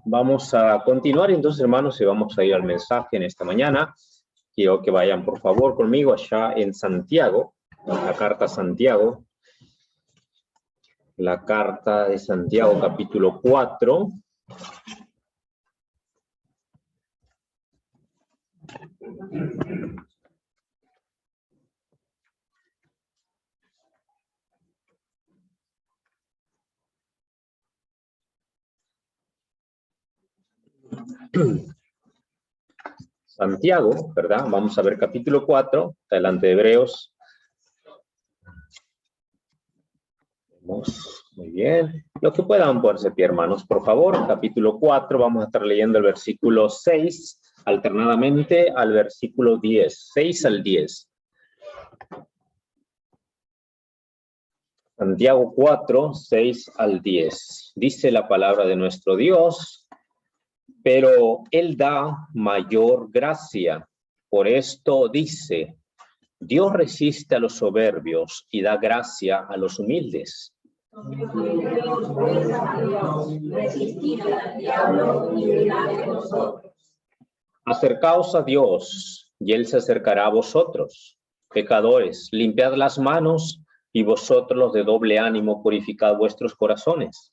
Vamos a continuar entonces, hermanos, y vamos a ir al mensaje en esta mañana. Quiero que vayan, por favor, conmigo allá en Santiago, la carta a Santiago. La carta de Santiago, capítulo 4. Santiago, ¿verdad? Vamos a ver capítulo 4, delante de Hebreos. Muy bien. Lo que puedan ponerse de pie, hermanos, por favor. Capítulo 4, vamos a estar leyendo el versículo 6, alternadamente al versículo 10. 6 al 10. Santiago 4, 6 al 10. Dice la palabra de nuestro Dios: pero Él da mayor gracia. Por esto dice: Dios resiste a los soberbios y da gracia a los humildes. Acercaos a Dios, y Él se acercará a vosotros. Pecadores, limpiad las manos, y vosotros los de doble ánimo, purificad vuestros corazones.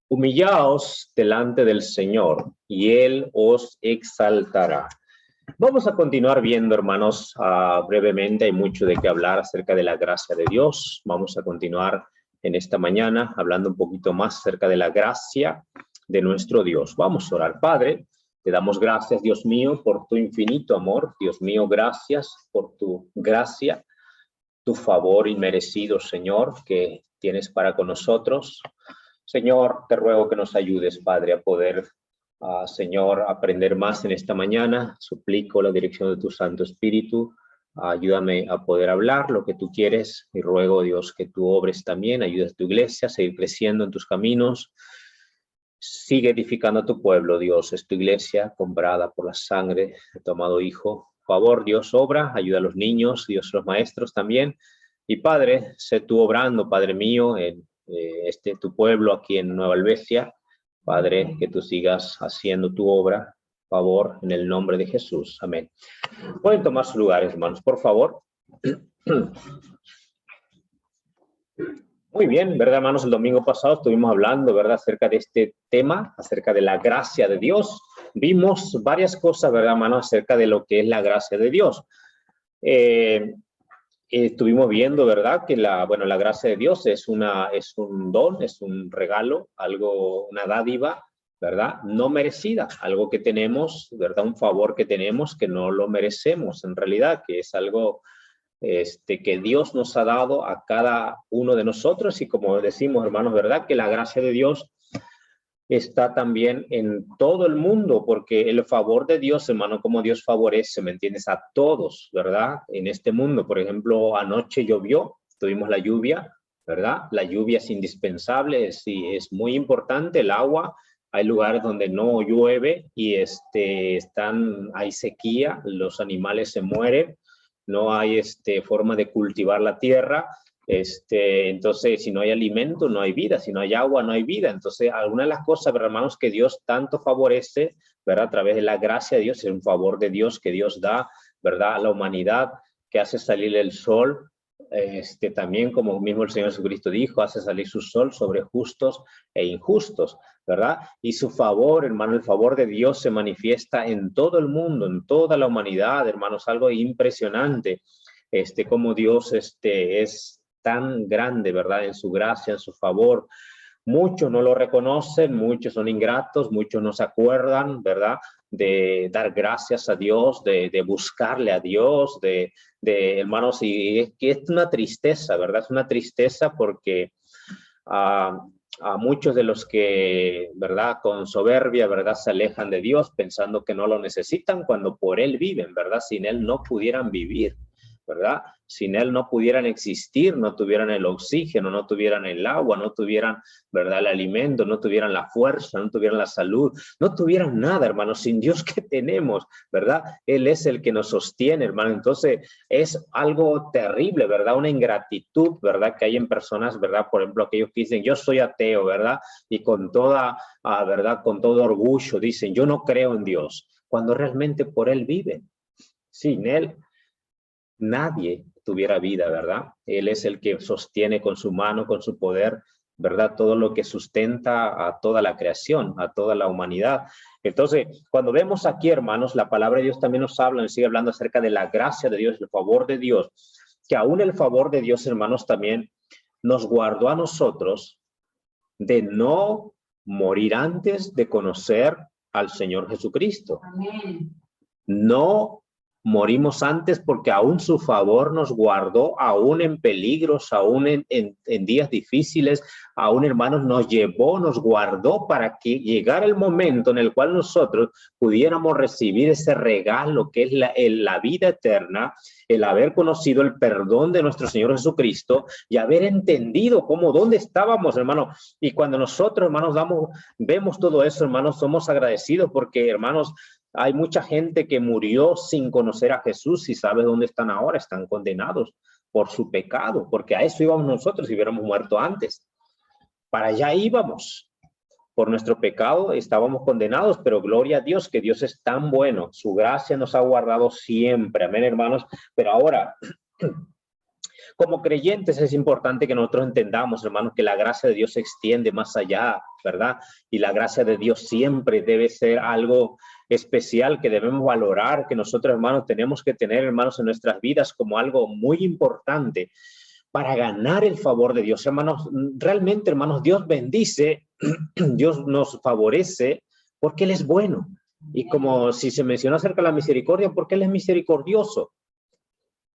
Humillaos delante del Señor, y Él os exaltará. Vamos a continuar viendo, hermanos, brevemente. Hay mucho de qué hablar acerca de la gracia de Dios. Vamos a continuar en esta mañana hablando un poquito más acerca de la gracia de nuestro Dios. Vamos a orar. Padre, te damos gracias, Dios mío, por tu infinito amor. Dios mío, gracias por tu gracia, tu favor inmerecido, Señor, que tienes para con nosotros. Señor, te ruego que nos ayudes, Padre, a poder, Señor, aprender más en esta mañana. Suplico la dirección de tu Santo Espíritu. Ayúdame a poder hablar lo que tú quieres y ruego, Dios, que tú obres también. Ayudes a tu iglesia a seguir creciendo en tus caminos. Sigue edificando a tu pueblo, Dios. Es tu iglesia comprada por la sangre de tu amado Hijo. Por favor, Dios, obra. Ayuda a los niños, Dios, los maestros también. Y Padre, sé tú obrando, Padre mío, en tu pueblo aquí en Nueva Helvecia. Padre, que tú sigas haciendo tu obra. Por favor, en el nombre de Jesús. Amén. Pueden tomar sus lugares, hermanos, por favor. Muy bien, ¿verdad, hermanos? El domingo pasado estuvimos hablando, ¿verdad?, acerca de este tema, acerca de la gracia de Dios. Vimos varias cosas, ¿verdad, hermanos?, acerca de lo que es la gracia de Dios. Estuvimos viendo, ¿verdad?, que la gracia de Dios es un don, es un regalo, una dádiva, ¿verdad?, no merecida, algo que tenemos, ¿verdad?, un favor que tenemos que no lo merecemos en realidad, que es algo que Dios nos ha dado a cada uno de nosotros. Y como decimos, hermanos, ¿verdad?, que la gracia de Dios está también en todo el mundo, porque el favor de Dios, hermano, como Dios favorece, ¿me entiendes?, a todos, ¿verdad?, en este mundo. Por ejemplo, anoche llovió, tuvimos la lluvia, ¿verdad? La lluvia es indispensable, es muy importante el agua. Hay lugares donde no llueve y hay sequía, los animales se mueren, no hay forma de cultivar la tierra. Entonces, si no hay alimento, no hay vida. Si no hay agua, no hay vida. Entonces, algunas de las cosas, hermanos, que Dios tanto favorece, ¿verdad?, a través de la gracia de Dios, es un favor de Dios que Dios da, ¿verdad?, a la humanidad, que hace salir el sol. También, como mismo el Señor Jesucristo dijo, hace salir su sol sobre justos e injustos, ¿verdad? Y su favor, hermano, el favor de Dios se manifiesta en todo el mundo, en toda la humanidad, hermanos, algo impresionante, como Dios es tan grande, ¿verdad?, en su gracia, en su favor. Muchos no lo reconocen, muchos son ingratos, muchos no se acuerdan, ¿verdad?, de dar gracias a Dios, de buscarle a Dios, hermanos, y es que es una tristeza, ¿verdad? Es una tristeza porque a muchos de los que, ¿verdad?, con soberbia, ¿verdad?, se alejan de Dios pensando que no lo necesitan cuando por Él viven, ¿verdad? Sin Él no pudieran vivir. ¿verdad? Sin Él no pudieran existir, no tuvieran el oxígeno, no tuvieran el agua, no tuvieran, ¿verdad?, el alimento, no tuvieran la fuerza, no tuvieran la salud, no tuvieran nada, hermanos. Sin Dios, ¿qué tenemos? ¿Verdad? Él es el que nos sostiene, hermano. Entonces, es algo terrible, ¿verdad? Una ingratitud, ¿verdad?, que hay en personas, ¿verdad? Por ejemplo, aquellos que dicen, yo soy ateo, ¿verdad? Y con toda, ¿verdad?, con todo orgullo dicen, yo no creo en Dios, cuando realmente por Él viven. Sin Él, nadie tuviera vida, ¿verdad? Él es el que sostiene con su mano, con su poder, ¿verdad? Todo lo que sustenta a toda la creación, a toda la humanidad. Entonces, cuando vemos aquí, hermanos, la palabra de Dios también nos habla, nos sigue hablando acerca de la gracia de Dios, el favor de Dios, que aún el favor de Dios, hermanos, también nos guardó a nosotros de no morir antes de conocer al Señor Jesucristo. Amén. No morimos antes porque aún su favor nos guardó, aún en peligros, aún en días difíciles, aún, hermanos, nos llevó, nos guardó para que llegara el momento en el cual nosotros pudiéramos recibir ese regalo que es la vida eterna, el haber conocido el perdón de nuestro Señor Jesucristo y haber entendido dónde estábamos, hermanos. Y cuando nosotros, hermanos, vemos todo eso, hermanos, somos agradecidos porque, hermanos, hay mucha gente que murió sin conocer a Jesús y sabe dónde están ahora, están condenados por su pecado, porque a eso íbamos nosotros si hubiéramos muerto antes. Para allá íbamos. Por nuestro pecado estábamos condenados, pero gloria a Dios que Dios es tan bueno. Su gracia nos ha guardado siempre. Amén, hermanos. Pero ahora, como creyentes es importante que nosotros entendamos, hermanos, que la gracia de Dios se extiende más allá, ¿verdad? Y la gracia de Dios siempre debe ser algo especial que debemos valorar, que nosotros, hermanos, tenemos que tener, hermanos, en nuestras vidas como algo muy importante para ganar el favor de Dios. Hermanos, realmente, hermanos, Dios bendice, Dios nos favorece porque Él es bueno. Y como si se mencionó acerca de la misericordia, porque Él es misericordioso.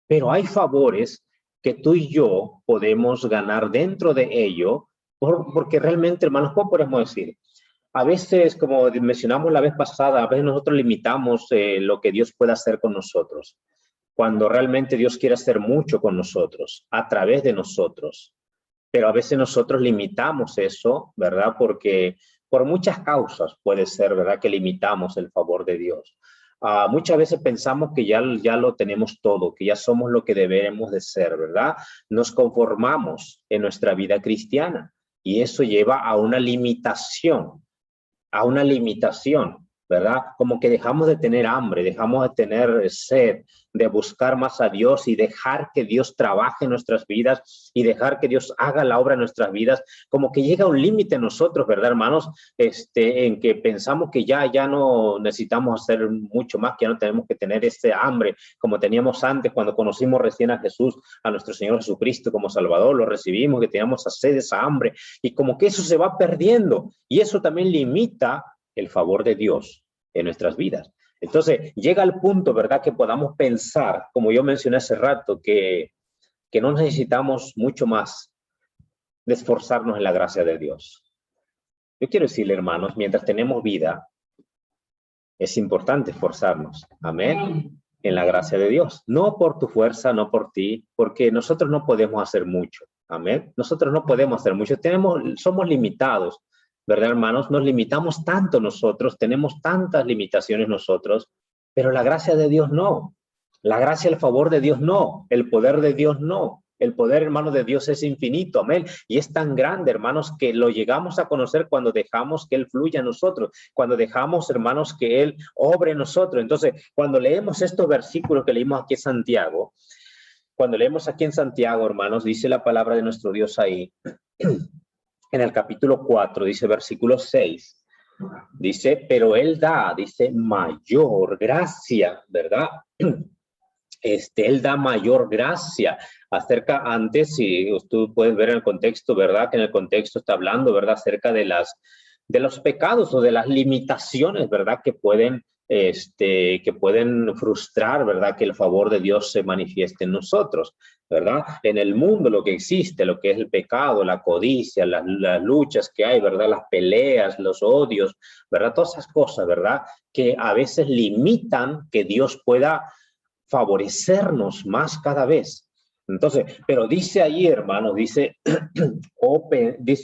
Pero hay favores que tú y yo podemos ganar dentro de ello, porque realmente, hermanos, ¿cómo podemos decir? A veces, como mencionamos la vez pasada, a veces nosotros limitamos lo que Dios puede hacer con nosotros, cuando realmente Dios quiere hacer mucho con nosotros, a través de nosotros. Pero a veces nosotros limitamos eso, ¿verdad? Porque por muchas causas puede ser, ¿verdad?, que limitamos el favor de Dios. Muchas veces pensamos que ya lo tenemos todo, que ya somos lo que debemos de ser, ¿verdad? Nos conformamos en nuestra vida cristiana y eso lleva a una limitación, ¿verdad? Como que dejamos de tener hambre, dejamos de tener sed, de buscar más a Dios y dejar que Dios trabaje en nuestras vidas y dejar que Dios haga la obra en nuestras vidas. Como que llega un límite en nosotros, ¿verdad, hermanos? En que pensamos que ya no necesitamos hacer mucho más, que ya no tenemos que tener ese hambre como teníamos antes cuando conocimos recién a Jesús, a nuestro Señor Jesucristo como Salvador, lo recibimos, que teníamos esa sed, esa hambre, y como que eso se va perdiendo y eso también limita el favor de Dios en nuestras vidas. Entonces, llega al punto, ¿verdad?, que podamos pensar, como yo mencioné hace rato, que no necesitamos mucho más de esforzarnos en la gracia de Dios. Yo quiero decirle, hermanos, mientras tenemos vida, es importante esforzarnos, amén, en la gracia de Dios. No por tu fuerza, no por ti, porque nosotros no podemos hacer mucho, amén. Nosotros no podemos hacer mucho, somos limitados, ¿verdad, hermanos? Nos limitamos tanto nosotros, tenemos tantas limitaciones nosotros, pero la gracia de Dios no. La gracia, el favor de Dios no. El poder de Dios no. El poder, hermanos, de Dios es infinito, amén. Y es tan grande, hermanos, que lo llegamos a conocer cuando dejamos que Él fluya en nosotros, cuando dejamos, hermanos, que Él obre en nosotros. Entonces, cuando leemos estos versículos que leímos aquí en Santiago, cuando leemos aquí en Santiago, hermanos, dice la palabra de nuestro Dios ahí, en el capítulo 4, dice versículo 6, dice, pero Él da, dice, mayor gracia, ¿verdad? Él da mayor gracia. Antes, si tú puedes ver en el contexto, ¿verdad? Que en el contexto está hablando, ¿verdad? Acerca de los pecados o de las limitaciones, ¿verdad? Que pueden frustrar, ¿verdad? Que el favor de Dios se manifieste en nosotros, ¿verdad? En el mundo lo que existe, lo que es el pecado, la codicia, las luchas que hay, ¿verdad? Las peleas, los odios, ¿verdad? Todas esas cosas, ¿verdad? Que a veces limitan que Dios pueda favorecernos más cada vez. Entonces, pero dice ahí, hermanos, dice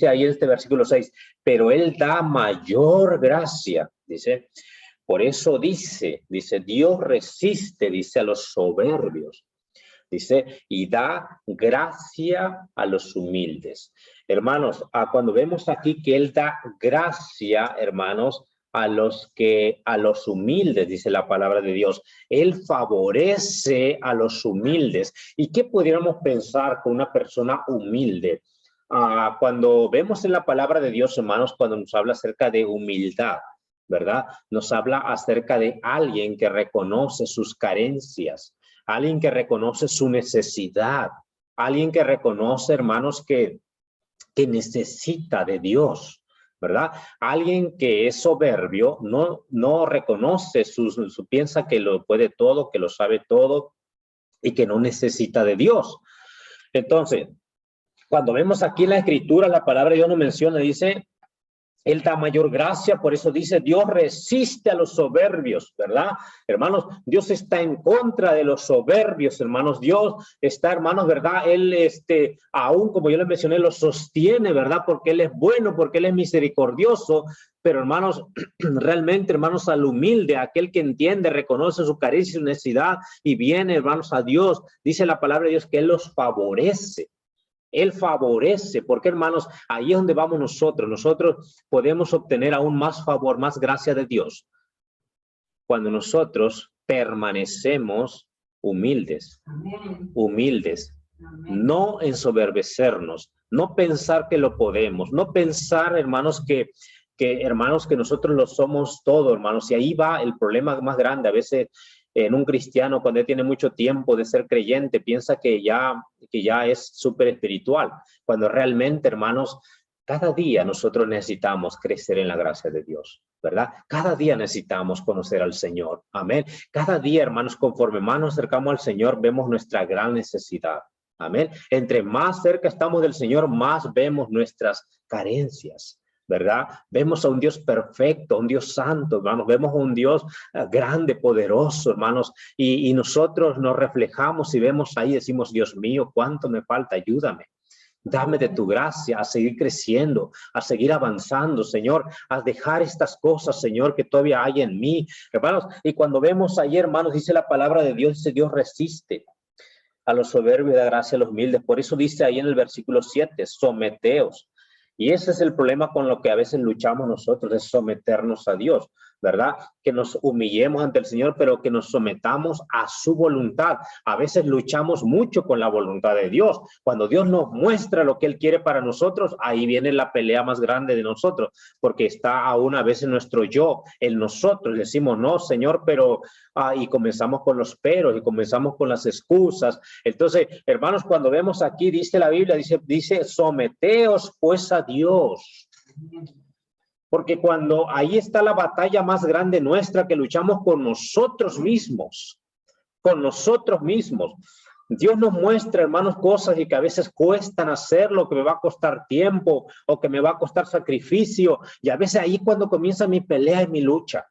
ahí en este versículo 6, pero Él da mayor gracia, dice. Por eso dice, Dios resiste, dice, a los soberbios, dice, y da gracia a los humildes. Hermanos, cuando vemos aquí que Él da gracia, hermanos, a los humildes, dice la palabra de Dios. Él favorece a los humildes. ¿Y qué pudiéramos pensar con una persona humilde? Cuando vemos en la palabra de Dios, hermanos, cuando nos habla acerca de humildad, ¿verdad? Nos habla acerca de alguien que reconoce sus carencias, alguien que reconoce su necesidad, alguien que reconoce, hermanos, que necesita de Dios, ¿verdad? Alguien que es soberbio no reconoce, piensa que lo puede todo, que lo sabe todo y que no necesita de Dios. Entonces, cuando vemos aquí en la Escritura, la palabra de Dios nos menciona, dice, Él da mayor gracia, por eso dice, Dios resiste a los soberbios, ¿verdad? Hermanos, Dios está en contra de los soberbios, hermanos. Dios está, hermanos, ¿verdad? Él, aún como yo les mencioné, lo sostiene, ¿verdad? Porque Él es bueno, porque Él es misericordioso. Pero, hermanos, realmente, hermanos, al humilde, aquel que entiende, reconoce su carencia y su necesidad y viene, hermanos, a Dios, dice la palabra de Dios que Él los favorece. Él favorece, porque hermanos, ahí es donde vamos nosotros. Nosotros podemos obtener aún más favor, más gracia de Dios, cuando nosotros permanecemos humildes. Amén. Humildes. Amén. No ensoberbecernos, no pensar que lo podemos, no pensar, hermanos, que nosotros lo somos todo, hermanos. Y ahí va el problema más grande. A veces en un cristiano, cuando él tiene mucho tiempo de ser creyente, piensa que ya es súper espiritual, cuando realmente, hermanos, cada día nosotros necesitamos crecer en la gracia de Dios, ¿verdad? Cada día necesitamos conocer al Señor, amén. Cada día, hermanos, conforme más nos acercamos al Señor, vemos nuestra gran necesidad, amén. Entre más cerca estamos del Señor, más vemos nuestras carencias, ¿verdad? Vemos a un Dios perfecto, a un Dios santo, hermanos. Vemos a un Dios grande, poderoso, hermanos. Y nosotros nos reflejamos y vemos ahí, decimos, Dios mío, ¿cuánto me falta? Ayúdame. Dame de tu gracia a seguir creciendo, a seguir avanzando, Señor, a dejar estas cosas, Señor, que todavía hay en mí, hermanos. Y cuando vemos ahí, hermanos, dice la palabra de Dios, dice, Dios resiste a los soberbios y da gracia a los humildes. Por eso dice ahí en el versículo 7, someteos. Y ese es el problema con lo que a veces luchamos nosotros, es someternos a Dios, ¿verdad? Que nos humillemos ante el Señor, pero que nos sometamos a su voluntad. A veces luchamos mucho con la voluntad de Dios. Cuando Dios nos muestra lo que Él quiere para nosotros, ahí viene la pelea más grande de nosotros, porque está aún a veces nuestro yo, en nosotros. Decimos, no, Señor, pero... y comenzamos con los peros y comenzamos con las excusas. Entonces, hermanos, cuando vemos aquí, dice la Biblia, dice, someteos pues a Dios. Porque cuando ahí está la batalla más grande nuestra, que luchamos con nosotros mismos, Dios nos muestra, hermanos, cosas y que a veces cuestan hacerlo, que me va a costar tiempo o que me va a costar sacrificio. Y a veces ahí cuando comienza mi pelea y mi lucha.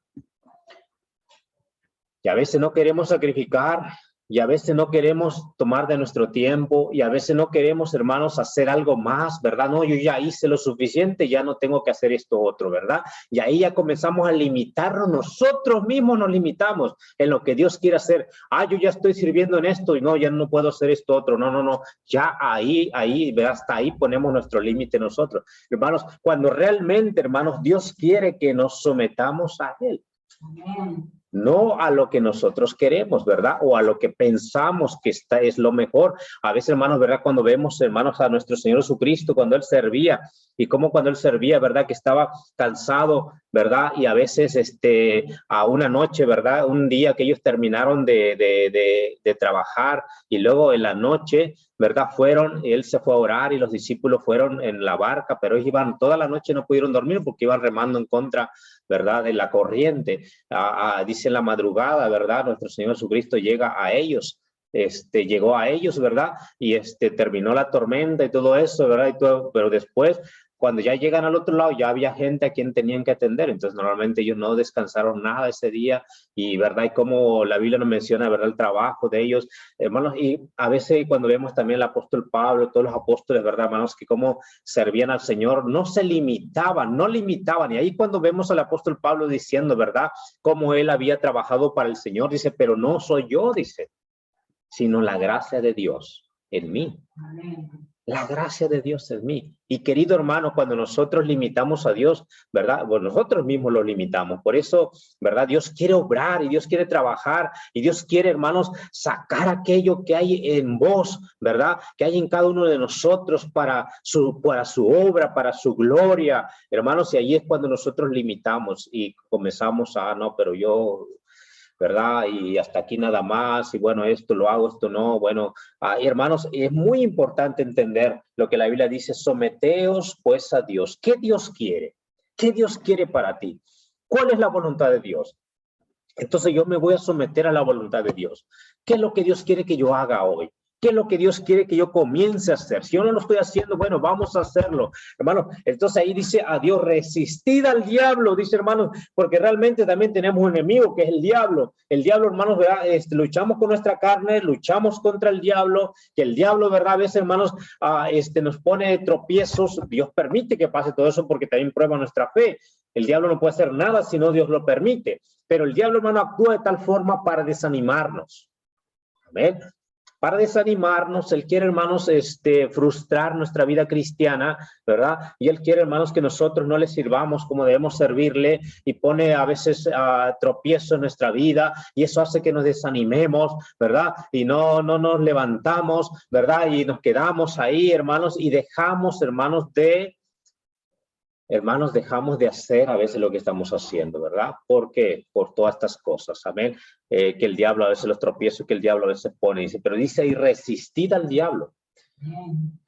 Y a veces no queremos sacrificar, y a veces no queremos tomar de nuestro tiempo, y a veces no queremos, hermanos, hacer algo más, ¿verdad? No, yo ya hice lo suficiente, ya no tengo que hacer esto otro, ¿verdad? Y ahí ya comenzamos a limitarnos, nosotros mismos nos limitamos en lo que Dios quiere hacer. Yo ya estoy sirviendo en esto, y no, ya no puedo hacer esto otro, no, ya ahí, hasta ahí ponemos nuestro límite nosotros. Hermanos, cuando realmente, hermanos, Dios quiere que nos sometamos a Él. Amén. No a lo que nosotros queremos, ¿verdad? O a lo que pensamos que es lo mejor. A veces, hermanos, ¿verdad? Cuando vemos, hermanos, a nuestro Señor Jesucristo, cuando Él servía, y cómo cuando Él servía, ¿verdad? Que estaba cansado, ¿verdad? Y a veces, a una noche, ¿verdad? Un día que ellos terminaron de trabajar, y luego en la noche, ¿verdad? Él se fue a orar y los discípulos fueron en la barca, pero ellos iban toda la noche, no pudieron dormir porque iban remando en contra, ¿verdad? De la corriente. Dice en la madrugada, ¿verdad? Nuestro Señor Jesucristo llega a ellos, llegó a ellos, ¿verdad? Y terminó la tormenta y todo eso, ¿verdad? Pero después, cuando ya llegan al otro lado, ya había gente a quien tenían que atender. Entonces, normalmente ellos no descansaron nada ese día. Y, ¿verdad? Y como la Biblia nos menciona, ¿verdad? El trabajo de ellos, hermanos. Y a veces cuando vemos también el apóstol Pablo, todos los apóstoles, ¿verdad, hermanos? Que cómo servían al Señor, no se limitaban, no limitaban. Y ahí cuando vemos al apóstol Pablo diciendo, ¿verdad? Cómo él había trabajado para el Señor, dice, pero no soy yo, dice, sino la gracia de Dios en mí. Amén. La gracia de Dios en mí. Y querido hermano, cuando nosotros limitamos a Dios, ¿verdad? Bueno, nosotros mismos lo limitamos. Por eso, ¿verdad? Dios quiere obrar y Dios quiere trabajar y Dios quiere, hermanos, sacar aquello que hay en vos, ¿verdad? Que hay en cada uno de nosotros para su obra, para su gloria, hermanos. Y ahí es cuando nosotros limitamos y comenzamos a, no, pero yo... ¿verdad? Y hasta aquí nada más, y bueno, esto lo hago, esto no, bueno, hermanos, es muy importante entender lo que la Biblia dice, someteos pues a Dios. ¿Qué Dios quiere? ¿Qué Dios quiere para ti? ¿Cuál es la voluntad de Dios? Entonces yo me voy a someter a la voluntad de Dios. ¿Qué es lo que Dios quiere que yo haga hoy? ¿Qué es lo que Dios quiere que yo comience a hacer? Si yo no lo estoy haciendo, bueno, vamos a hacerlo, hermano. Entonces ahí dice a Dios, resistid al diablo, dice hermanos, porque realmente también tenemos un enemigo que es el diablo. El diablo, hermanos, ¿verdad? Luchamos con nuestra carne, luchamos contra el diablo, que el diablo, ¿verdad? A veces, hermanos, nos pone tropiezos. Dios permite que pase todo eso porque también prueba nuestra fe. El diablo no puede hacer nada si no Dios lo permite. Pero el diablo, hermano, actúa de tal forma para desanimarnos. Amén. Para desanimarnos, él quiere, hermanos, frustrar nuestra vida cristiana, ¿verdad? Y él quiere, hermanos, que nosotros no le sirvamos como debemos servirle y pone a veces tropiezo en nuestra vida y eso hace que nos desanimemos, ¿verdad? Y no nos levantamos, ¿verdad? Y nos quedamos ahí, hermanos, y dejamos, hermanos, dejamos de hacer a veces lo que estamos haciendo, ¿verdad? ¿Por qué? Por todas estas cosas, amén. Que el diablo a veces los tropiezos, que el diablo a veces pone, dice, pero dice, y resistid al diablo.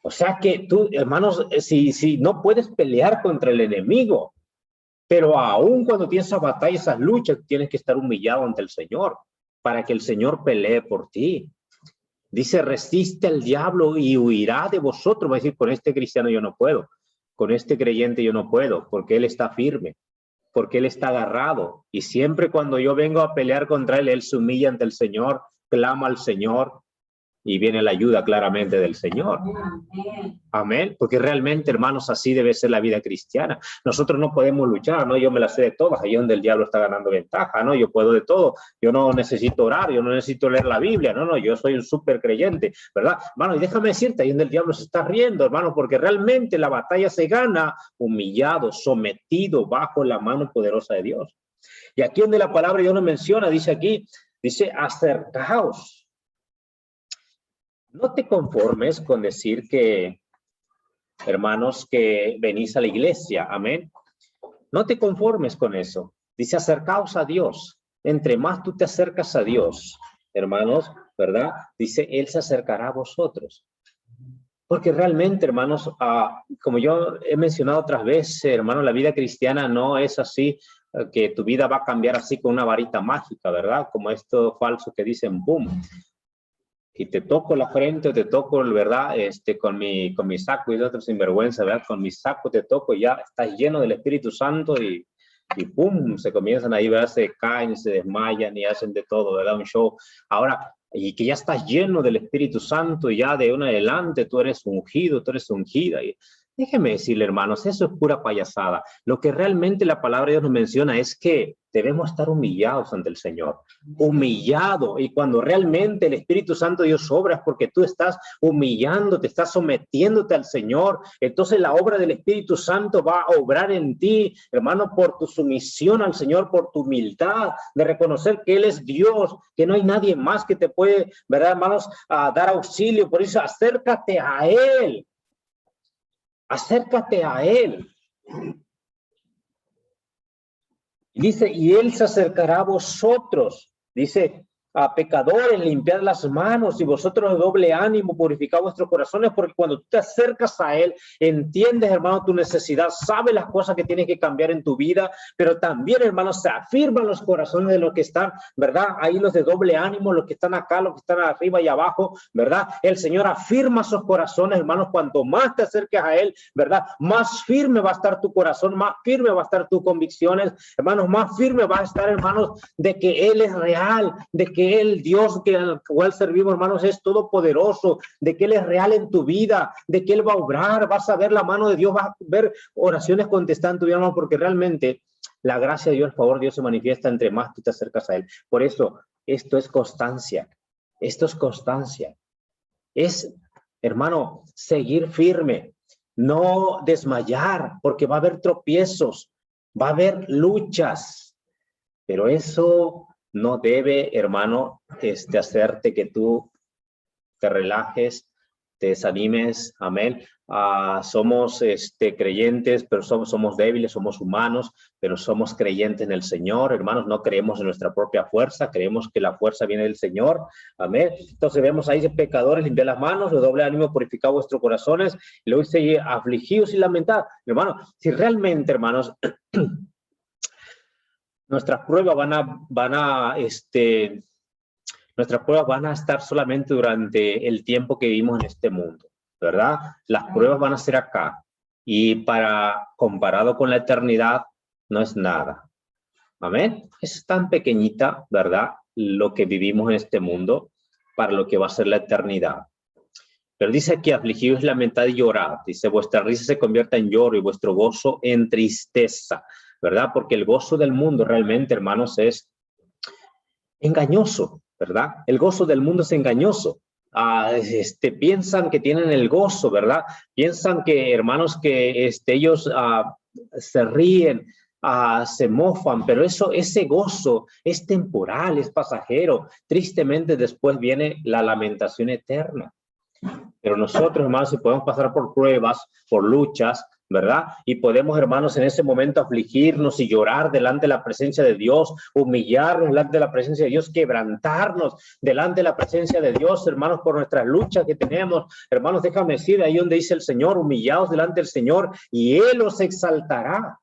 O sea que tú, hermanos, si no puedes pelear contra el enemigo, pero aún cuando tienes esa batalla, esas luchas, tienes que estar humillado ante el Señor, para que el Señor pelee por ti. Dice, resiste al diablo y huirá de vosotros. Va a decir, con este cristiano yo no puedo. Con este creyente yo no puedo, porque él está firme, porque él está agarrado. Y siempre cuando yo vengo a pelear contra él, él se humilla ante el Señor, clama al Señor y viene la ayuda claramente del Señor. Amén. Porque realmente, hermanos, así debe ser la vida cristiana. Nosotros no podemos luchar, ¿no? Yo me la sé de todas, ahí donde el diablo está ganando ventaja, ¿no? Yo puedo de todo, yo no necesito orar, yo no necesito leer la Biblia, no, yo soy un súper creyente, ¿verdad? Hermano, y déjame decirte, ahí donde el diablo se está riendo, hermano, porque realmente la batalla se gana humillado, sometido bajo la mano poderosa de Dios. Y aquí donde la palabra Dios nos menciona, dice aquí, dice, acercaos. No te conformes con decir que, hermanos, que venís a la iglesia, amén. No te conformes con eso. Dice, acercaos a Dios. Entre más tú te acercas a Dios, hermanos, ¿verdad? Dice, Él se acercará a vosotros. Porque realmente, hermanos, como yo he mencionado otras veces, hermanos, la vida cristiana no es así, que tu vida va a cambiar así con una varita mágica, ¿verdad? Como esto falso que dicen, boom. Y te toco la frente o te toco, ¿verdad? Con mi saco y de otro sinvergüenza, ¿verdad? Con mi saco te toco y ya estás lleno del Espíritu Santo y pum, se comienzan ahí, ¿verdad? Se caen, se desmayan y hacen de todo, ¿verdad? Un show. Ahora, y que ya estás lleno del Espíritu Santo y ya de un adelante tú eres ungido, tú eres ungida. Y déjeme decirle, hermanos, eso es pura payasada. Lo que realmente la palabra de Dios nos menciona es que debemos estar humillados ante el Señor. Humillado. Y cuando realmente el Espíritu Santo de Dios obra es porque tú estás humillando, te estás sometiéndote al Señor. Entonces la obra del Espíritu Santo va a obrar en ti, hermano, por tu sumisión al Señor, por tu humildad, de reconocer que Él es Dios, que no hay nadie más que te puede, ¿verdad, hermanos, a dar auxilio? Por eso acércate a Él. Acércate a Él. Dice, y Él se acercará a vosotros. Dice, a pecadores, limpiad las manos, y vosotros de doble ánimo, purificad vuestros corazones, porque cuando tú te acercas a Él, entiendes, hermano, tu necesidad, sabes las cosas que tienes que cambiar en tu vida, pero también, hermano, se afirman los corazones de los que están, ¿verdad? Ahí los de doble ánimo, los que están acá, los que están arriba y abajo, ¿verdad? El Señor afirma esos corazones, hermanos, cuanto más te acerques a Él, ¿verdad? Más firme va a estar tu corazón, más firme va a estar tus convicciones, hermanos, más firme va a estar, hermanos, de que Él es real, de que el Dios que al cual servimos, hermanos, es todopoderoso, de que Él es real en tu vida, de que Él va a obrar, vas a ver la mano de Dios, vas a ver oraciones contestadas en tu vida, hermano, porque realmente la gracia de Dios, el favor de Dios se manifiesta entre más tú te acercas a Él. Por eso, esto es constancia, esto es constancia, es, hermano, seguir firme, no desmayar, porque va a haber tropiezos, va a haber luchas, pero eso no debe, hermano, hacerte que tú te relajes, te desanimes, amén. Somos creyentes, pero somos débiles, somos humanos, pero somos creyentes en el Señor, hermanos, no creemos en nuestra propia fuerza, creemos que la fuerza viene del Señor, amén. Entonces vemos ahí, pecadores, limpiad las manos, de doble ánimo, purificad vuestros corazones, y luego dice, afligidos y lamentad, hermano, si realmente, hermanos, nuestras pruebas nuestras pruebas van a estar solamente durante el tiempo que vivimos en este mundo, ¿verdad? Las pruebas van a ser acá, y comparado con la eternidad, no es nada. Amén. Es tan pequeñita, ¿verdad? Lo que vivimos en este mundo para lo que va a ser la eternidad. Pero dice aquí, afligidos, lamentad y llorad. Dice, vuestra risa se convierta en lloro y vuestro gozo en tristeza, ¿verdad? Porque el gozo del mundo realmente, hermanos, es engañoso, ¿verdad? El gozo del mundo es engañoso. Piensan que tienen el gozo, ¿verdad? Piensan que, hermanos, que ellos se ríen, se mofan, pero ese gozo es temporal, es pasajero. Tristemente después viene la lamentación eterna. Pero nosotros, hermanos, si podemos pasar por pruebas, por luchas, ¿verdad? Y podemos, hermanos, en ese momento afligirnos y llorar delante de la presencia de Dios, humillarnos delante de la presencia de Dios, quebrantarnos delante de la presencia de Dios, hermanos, por nuestras luchas que tenemos. Hermanos, déjame decir, ahí donde dice el Señor, humillados delante del Señor, y Él os exaltará.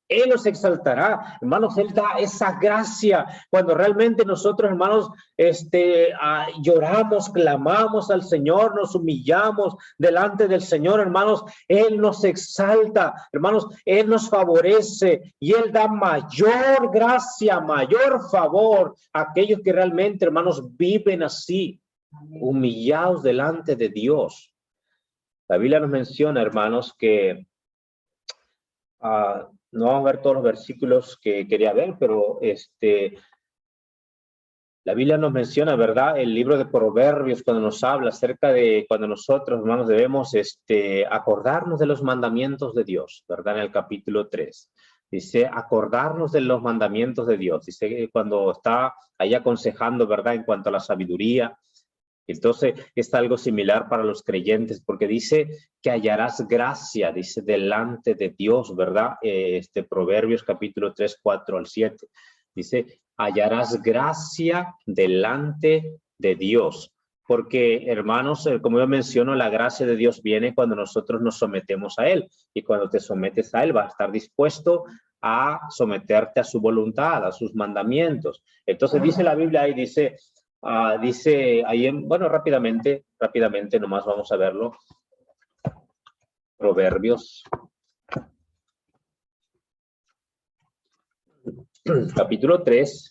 Él los exaltará, hermanos. Él da esa gracia cuando realmente nosotros, hermanos, lloramos, clamamos al Señor, nos humillamos delante del Señor, hermanos. Él nos exalta, hermanos, Él nos favorece y Él da mayor gracia, mayor favor a aquellos que realmente, hermanos, viven así, humillados delante de Dios. La Biblia nos menciona, hermanos, que no vamos a ver todos los versículos que quería ver, pero la Biblia nos menciona, ¿verdad? El libro de Proverbios, cuando nos habla acerca de cuando nosotros, hermanos, debemos acordarnos de los mandamientos de Dios, ¿verdad? En el capítulo 3. Dice, acordarnos de los mandamientos de Dios. Dice que cuando está ahí aconsejando, ¿verdad? En cuanto a la sabiduría. Entonces, es algo similar para los creyentes, porque dice que hallarás gracia, dice, delante de Dios, ¿verdad? Proverbios capítulo 3, 4 al 7. Dice, hallarás gracia delante de Dios. Porque, hermanos, como yo menciono, la gracia de Dios viene cuando nosotros nos sometemos a Él. Y cuando te sometes a Él, va a estar dispuesto a someterte a su voluntad, a sus mandamientos. Entonces, dice la Biblia ahí, dice ahí, bueno, rápidamente, nomás vamos a verlo. Proverbios, capítulo 3.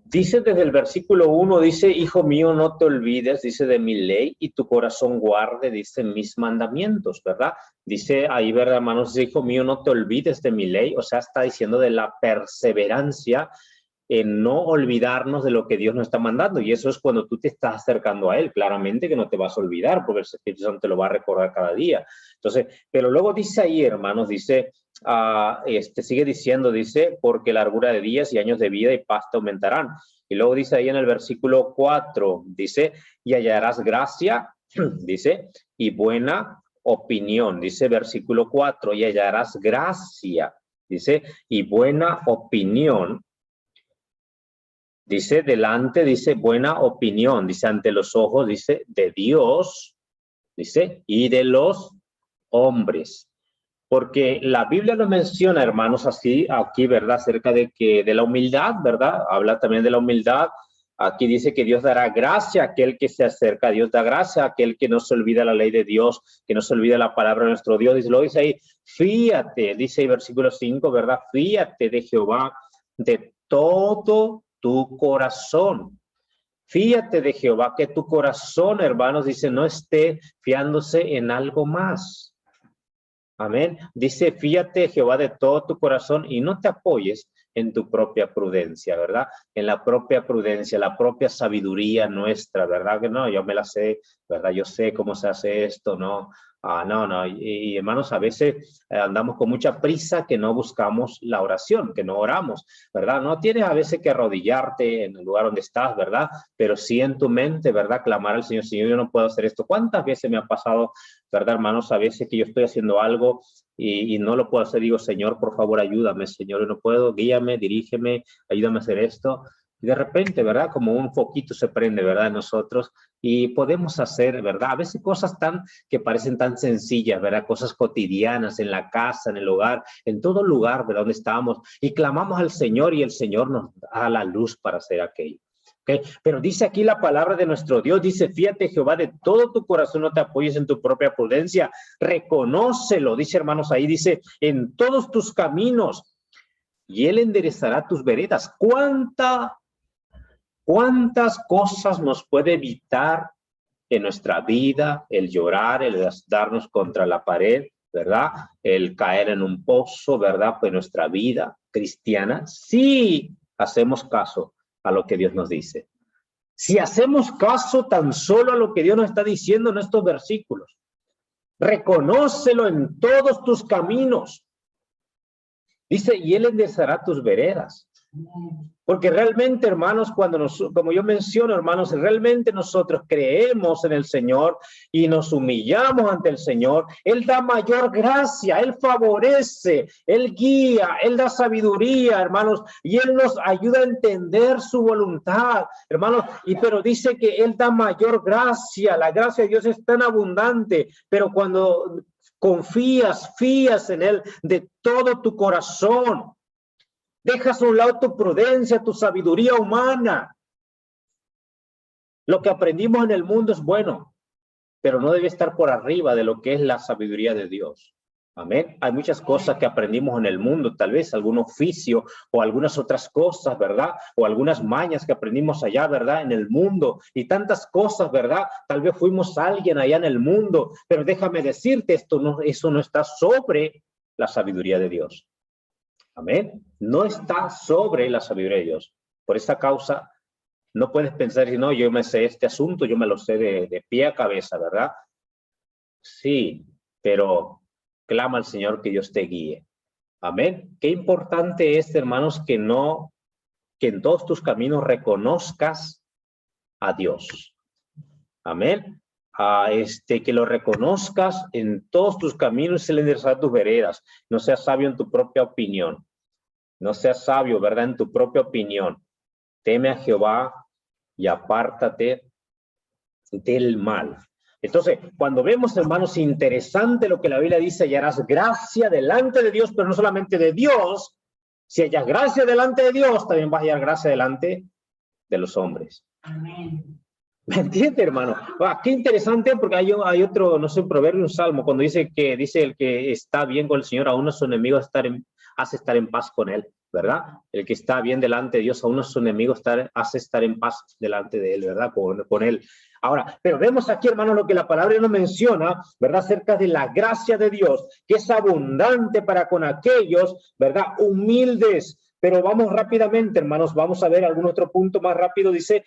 Dice desde el versículo 1, dice, hijo mío, no te olvides, dice, de mi ley y tu corazón guarde, dice, mis mandamientos, ¿verdad? Dice ahí, ¿verdad, hermanos? Hijo mío, no te olvides de mi ley, o sea, está diciendo de la perseverancia en no olvidarnos de lo que Dios nos está mandando, y eso es cuando tú te estás acercando a Él, claramente que no te vas a olvidar, porque el Espíritu Santo te lo va a recordar cada día. Entonces, pero luego dice ahí, hermanos, dice, sigue diciendo, dice, porque largura de días y años de vida y paz te aumentarán. Y luego dice ahí en el versículo 4, dice, y hallarás gracia, dice, y buena opinión. Dice versículo 4, y hallarás gracia, dice, y buena opinión. Dice delante, dice buena opinión, dice ante los ojos, dice de Dios, dice, y de los hombres. Porque la Biblia nos menciona, hermanos, así aquí, ¿verdad? Acerca de la humildad, ¿verdad? Habla también de la humildad. Aquí dice que Dios dará gracia a aquel que se acerca. Dios da gracia a aquel que no se olvida la ley de Dios, que no se olvida la palabra de nuestro Dios. Dice, lo dice ahí, fíate, dice el versículo 5, ¿verdad? Fíate de Jehová de todo tu corazón. Fíate de Jehová, que tu corazón, hermanos, dice, no esté fiándose en algo más. Amén. Dice, fíate Jehová de todo tu corazón y no te apoyes en tu propia prudencia, ¿verdad? En la propia prudencia, la propia sabiduría nuestra, ¿verdad? Que no, yo me la sé, ¿verdad? Yo sé cómo se hace esto, ¿no? No. Y hermanos, a veces andamos con mucha prisa que no buscamos la oración, que no oramos, ¿verdad? No tienes a veces que arrodillarte en el lugar donde estás, ¿verdad? Pero sí en tu mente, ¿verdad? Clamar al Señor, Señor, yo no puedo hacer esto. ¿Cuántas veces me ha pasado, verdad, hermanos? A veces que yo estoy haciendo algo y no lo puedo hacer, digo, Señor, por favor, ayúdame, Señor, yo no puedo, guíame, dirígeme, ayúdame a hacer esto. Y de repente, ¿verdad? Como un foquito se prende, ¿verdad? En nosotros y podemos hacer, ¿verdad? A veces cosas que parecen tan sencillas, ¿verdad? Cosas cotidianas en la casa, en el hogar, en todo lugar, ¿verdad? Donde estamos y clamamos al Señor y el Señor nos da la luz para hacer aquello. ¿Okay? Pero dice aquí la palabra de nuestro Dios, dice, fíate Jehová de todo tu corazón, no te apoyes en tu propia prudencia, reconócelo, dice hermanos ahí, dice, en todos tus caminos, y Él enderezará tus veredas. ¿Cuántas cosas nos puede evitar en nuestra vida el llorar, el darnos contra la pared, ¿verdad? El caer en un pozo, ¿verdad? Pues nuestra vida cristiana, si hacemos caso a lo que Dios nos dice. Si hacemos caso tan solo a lo que Dios nos está diciendo en estos versículos, reconócelo en todos tus caminos. Dice, y Él enderezará tus veredas. Porque realmente, hermanos, como yo menciono, hermanos, realmente nosotros creemos en el Señor y nos humillamos ante el Señor, Él da mayor gracia, Él favorece, Él guía, Él da sabiduría, hermanos, y Él nos ayuda a entender su voluntad, hermanos, pero dice que Él da mayor gracia, la gracia de Dios es tan abundante, pero cuando fías en Él de todo tu corazón, dejas a un lado tu prudencia, tu sabiduría humana. Lo que aprendimos en el mundo es bueno, pero no debe estar por arriba de lo que es la sabiduría de Dios. Amén. Hay muchas cosas que aprendimos en el mundo, tal vez algún oficio o algunas otras cosas, ¿verdad? O algunas mañas que aprendimos allá, ¿verdad? En el mundo y tantas cosas, ¿verdad? Tal vez fuimos alguien allá en el mundo, pero déjame decirte, eso no está sobre la sabiduría de Dios. Amén. No está sobre la sabiduría de Dios. Por esta causa, no puedes pensar, no, yo me sé este asunto, yo me lo sé de pie a cabeza, ¿verdad? Sí, pero clama al Señor que Dios te guíe. Amén. Qué importante es, hermanos, que en todos tus caminos reconozcas a Dios. Amén. Que lo reconozcas en todos tus caminos y le enderezará tus veredas. No seas sabio en tu propia opinión. No seas sabio, ¿verdad? En tu propia opinión. Teme a Jehová y apártate del mal. Entonces, cuando vemos, hermanos, interesante lo que la Biblia dice, hallarás gracia delante de Dios, pero no solamente de Dios. Si hallas gracia delante de Dios, también vas a hallar gracia delante de los hombres. Amén. ¿Me entiende, hermano? Qué interesante, porque hay otro, no sé, un proverbio, un salmo, cuando dice el que está bien con el Señor, aún a su enemigo hace estar en paz con él, ¿verdad? El que está bien delante de Dios, aún a su enemigo hace estar en paz delante de él, ¿verdad? Con él. Ahora, pero vemos aquí, hermano, lo que la palabra nos menciona, ¿verdad? Acerca de la gracia de Dios, que es abundante para con aquellos, ¿verdad? Humildes. Pero vamos rápidamente, hermanos, vamos a ver algún otro punto más rápido. Dice,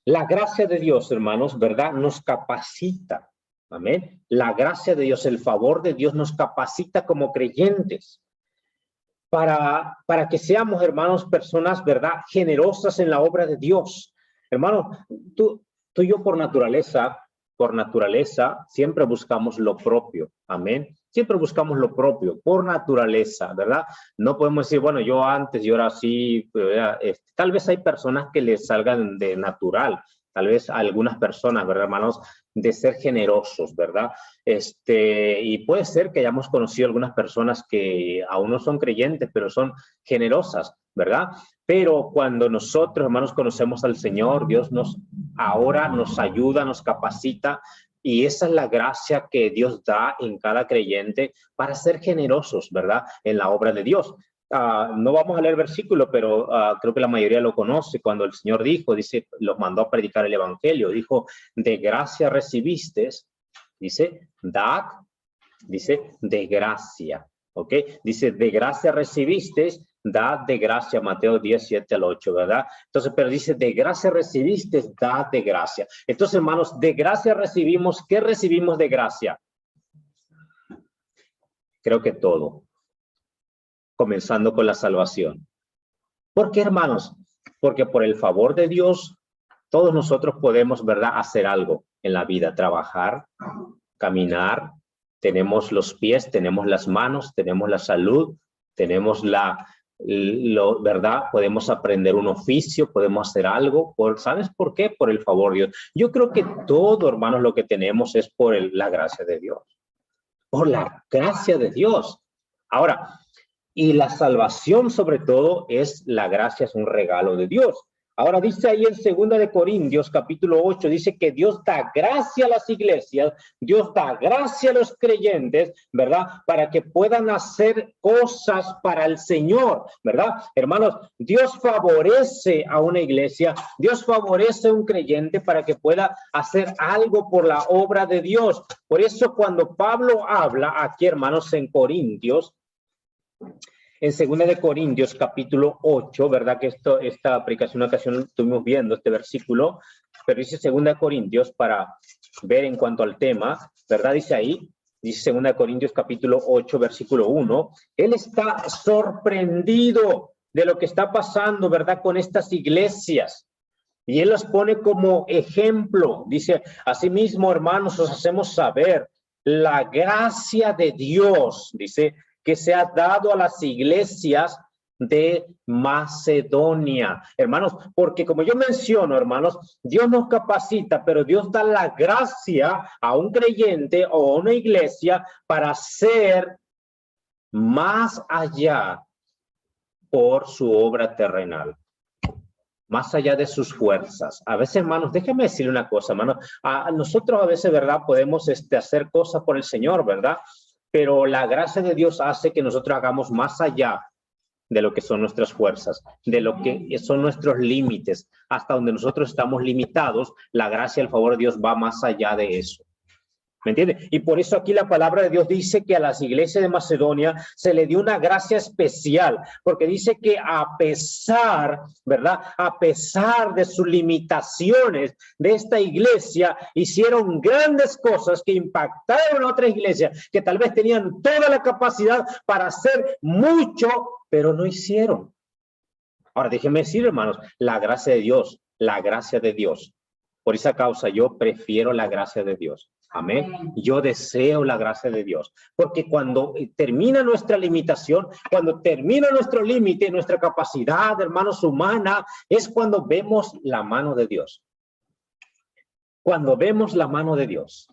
la gracia de Dios, hermanos, ¿verdad? Nos capacita. Amén. La gracia de Dios, el favor de Dios nos capacita como creyentes para que seamos, hermanos, personas, ¿verdad? Generosas en la obra de Dios. Hermano, tú y yo por naturaleza, por naturaleza, siempre buscamos lo propio. Amén. Siempre buscamos lo propio, por naturaleza, ¿verdad? No podemos decir, bueno, yo antes, yo era así, pero tal vez hay personas que les salgan de natural, tal vez algunas personas, ¿verdad, hermanos? De ser generosos, ¿verdad? Y puede ser que hayamos conocido algunas personas que aún no son creyentes, pero son generosas, ¿verdad? Pero cuando nosotros, hermanos, conocemos al Señor, Dios ahora nos ayuda, nos capacita, y esa es la gracia que Dios da en cada creyente para ser generosos, ¿verdad? En la obra de Dios. No vamos a leer el versículo, pero creo que la mayoría lo conoce. Cuando el Señor dice, los mandó a predicar el evangelio, dijo, de gracia recibiste, dice, dad, dice, de gracia, ¿ok? Dice, de gracia recibiste, dad de gracia, Mateo 10, 7 al 8, ¿verdad? Entonces, pero dice, de gracia recibiste, dad de gracia. Entonces, hermanos, de gracia recibimos, ¿qué recibimos de gracia? Creo que todo. Comenzando con la salvación. ¿Por qué, hermanos? Porque por el favor de Dios, todos nosotros podemos, ¿verdad?, hacer algo en la vida, trabajar, caminar, tenemos los pies, tenemos las manos, tenemos la salud, tenemos ¿verdad? Podemos aprender un oficio, podemos hacer algo. ¿Sabes por qué? Por el favor de Dios. Yo creo que todo, hermanos, lo que tenemos es por la gracia de Dios. Por la gracia de Dios. Ahora, y la salvación, sobre todo, la gracia es un regalo de Dios. Ahora dice ahí en 2 de Corintios, capítulo 8, dice que Dios da gracia a las iglesias, Dios da gracia a los creyentes, ¿verdad? Para que puedan hacer cosas para el Señor, ¿verdad? Hermanos, Dios favorece a una iglesia, Dios favorece a un creyente para que pueda hacer algo por la obra de Dios. Por eso cuando Pablo habla aquí, hermanos, en Corintios, en 2 de Corintios, capítulo 8, ¿verdad? Que esta aplicación, una ocasión estuvimos viendo este versículo, pero dice 2 de Corintios para ver en cuanto al tema, ¿verdad? Dice ahí, dice 2 de Corintios, capítulo 8, versículo 1, él está sorprendido de lo que está pasando, ¿verdad? Con estas iglesias. Y él las pone como ejemplo. Dice, asimismo, hermanos, os hacemos saber la gracia de Dios, dice, que se ha dado a las iglesias de Macedonia. Hermanos, porque como yo menciono, hermanos, Dios nos capacita, pero Dios da la gracia a un creyente o a una iglesia para ser más allá por su obra terrenal, más allá de sus fuerzas. A veces, hermanos, déjame decirle una cosa, hermanos, nosotros a veces, ¿verdad? Podemos hacer cosas por el Señor, ¿verdad? Pero la gracia de Dios hace que nosotros hagamos más allá de lo que son nuestras fuerzas, de lo que son nuestros límites, hasta donde nosotros estamos limitados. La gracia y el favor de Dios va más allá de eso. ¿Me entiende? Y por eso aquí la palabra de Dios dice que a las iglesias de Macedonia se le dio una gracia especial, porque dice que a pesar, ¿verdad? A pesar de sus limitaciones de esta iglesia, hicieron grandes cosas que impactaron a otra iglesia, que tal vez tenían toda la capacidad para hacer mucho, pero no hicieron. Ahora, déjenme decir, hermanos, la gracia de Dios, la gracia de Dios. Por esa causa yo prefiero la gracia de Dios. Amén. Yo deseo la gracia de Dios, porque cuando termina nuestra limitación, cuando termina nuestro límite, nuestra capacidad, hermanos, humana, es cuando vemos la mano de Dios. Cuando vemos la mano de Dios.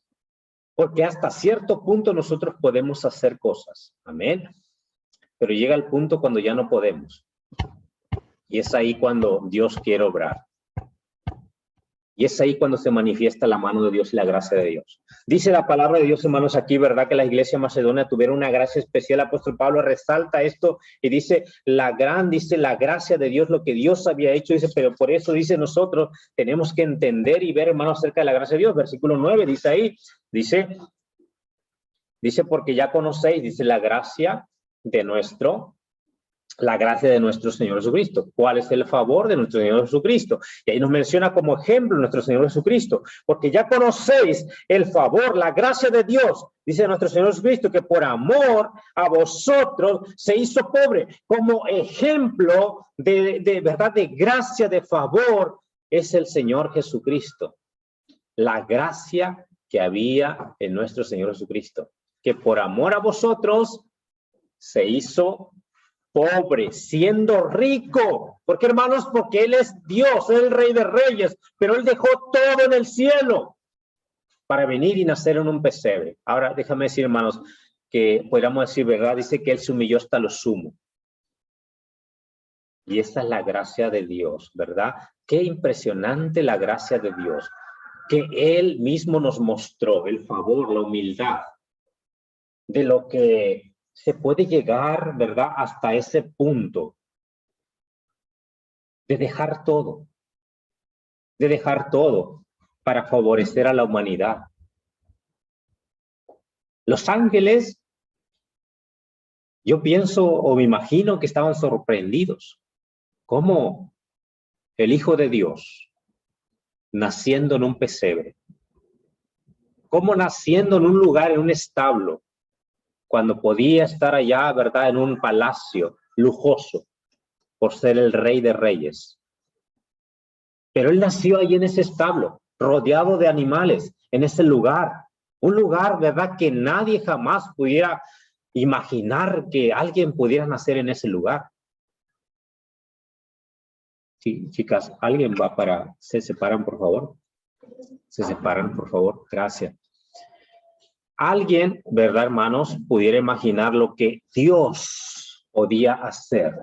Porque hasta cierto punto nosotros podemos hacer cosas. Amén. Pero llega el punto cuando ya no podemos. Y es ahí cuando Dios quiere obrar. Y es ahí cuando se manifiesta la mano de Dios y la gracia de Dios. Dice la palabra de Dios, hermanos, aquí, ¿verdad? Que la iglesia macedonia tuvieron una gracia especial. El apóstol Pablo resalta esto y dice la gracia de Dios, lo que Dios había hecho. Dice, pero por eso, dice, nosotros tenemos que entender y ver, hermanos, acerca de la gracia de Dios. Versículo 9, dice ahí, dice, porque ya conocéis, dice, la gracia de nuestro Señor Jesucristo. ¿Cuál es el favor de nuestro Señor Jesucristo? Y ahí nos menciona como ejemplo nuestro Señor Jesucristo, porque ya conocéis el favor, la gracia de Dios, dice nuestro Señor Jesucristo, que por amor a vosotros se hizo pobre. Como ejemplo de verdad, de gracia, de favor, es el Señor Jesucristo. La gracia que había en nuestro Señor Jesucristo, que por amor a vosotros se hizo pobre, siendo rico. ¿Por qué, hermanos? Porque Él es Dios, es el Rey de Reyes, pero Él dejó todo en el cielo para venir y nacer en un pesebre. Ahora, déjame decir, hermanos, que podríamos decir, ¿verdad? Dice que Él se humilló hasta lo sumo. Y esta es la gracia de Dios, ¿verdad? Qué impresionante la gracia de Dios, que Él mismo nos mostró el favor, la humildad, de lo que se puede llegar, ¿verdad? Hasta ese punto de dejar para favorecer a la humanidad. Los ángeles, yo pienso o me imagino que estaban sorprendidos. ¿Cómo el Hijo de Dios, naciendo en un pesebre? ¿Cómo naciendo en un lugar, en un establo, cuando podía estar allá, ¿verdad? En un palacio lujoso, por ser el Rey de Reyes? Pero Él nació allí en ese establo, rodeado de animales, en ese lugar. Un lugar, ¿verdad? Que nadie jamás pudiera imaginar que alguien pudiera nacer en ese lugar. Sí, chicas, ¿alguien va para... ¿Se separan, por favor? Se separan, por favor. Gracias. Alguien, ¿verdad, hermanos? Pudiera imaginar lo que Dios podía hacer.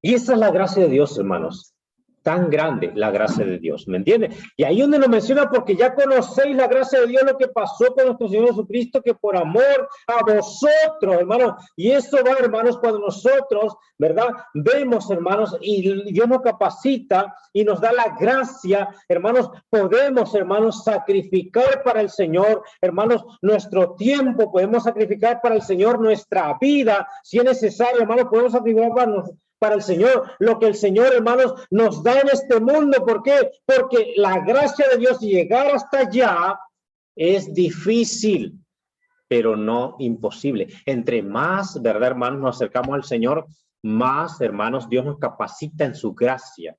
Y esa es la gracia de Dios, hermanos. Tan grande la gracia de Dios, ¿me entiende? Y ahí donde lo menciona, porque ya conocéis la gracia de Dios, lo que pasó con nuestro Señor Jesucristo, que por amor a vosotros, hermanos, y eso va, hermanos, cuando nosotros, ¿verdad? Vemos, hermanos, y Dios nos capacita y nos da la gracia, hermanos, podemos, hermanos, sacrificar para el Señor, hermanos, nuestro tiempo, podemos sacrificar para el Señor nuestra vida, si es necesario, hermanos, podemos sacrificar para el Señor, lo que el Señor, hermanos, nos da en este mundo. ¿Por qué? Porque la gracia de Dios, llegar hasta allá, es difícil, pero no imposible. Entre más, ¿verdad, hermanos, nos acercamos al Señor, más, hermanos, Dios nos capacita en su gracia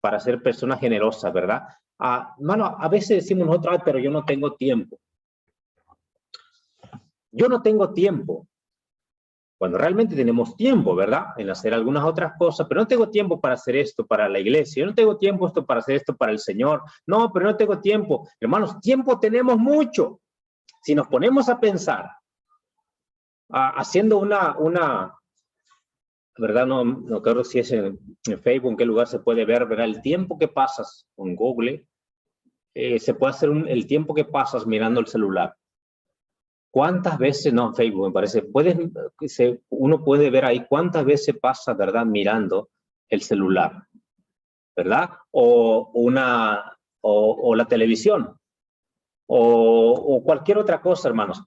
para ser personas generosas, ¿verdad? Hermano, a veces decimos nosotros, pero yo no tengo tiempo. Yo no tengo tiempo. Cuando realmente tenemos tiempo, ¿verdad? En hacer algunas otras cosas, pero no tengo tiempo para hacer esto para la iglesia, no tengo tiempo para hacer esto para el Señor, no, pero no tengo tiempo. Hermanos, tiempo tenemos mucho. Si nos ponemos a pensar, haciendo ¿verdad? No creo si es en Facebook, en qué lugar se puede ver, ¿verdad? El tiempo que pasas en Google, se puede hacer el tiempo que pasas mirando el celular. ¿Cuántas veces, no, Facebook me parece, uno puede ver ahí cuántas veces pasa, ¿verdad? Mirando el celular, ¿verdad? O la televisión, o cualquier otra cosa, hermanos.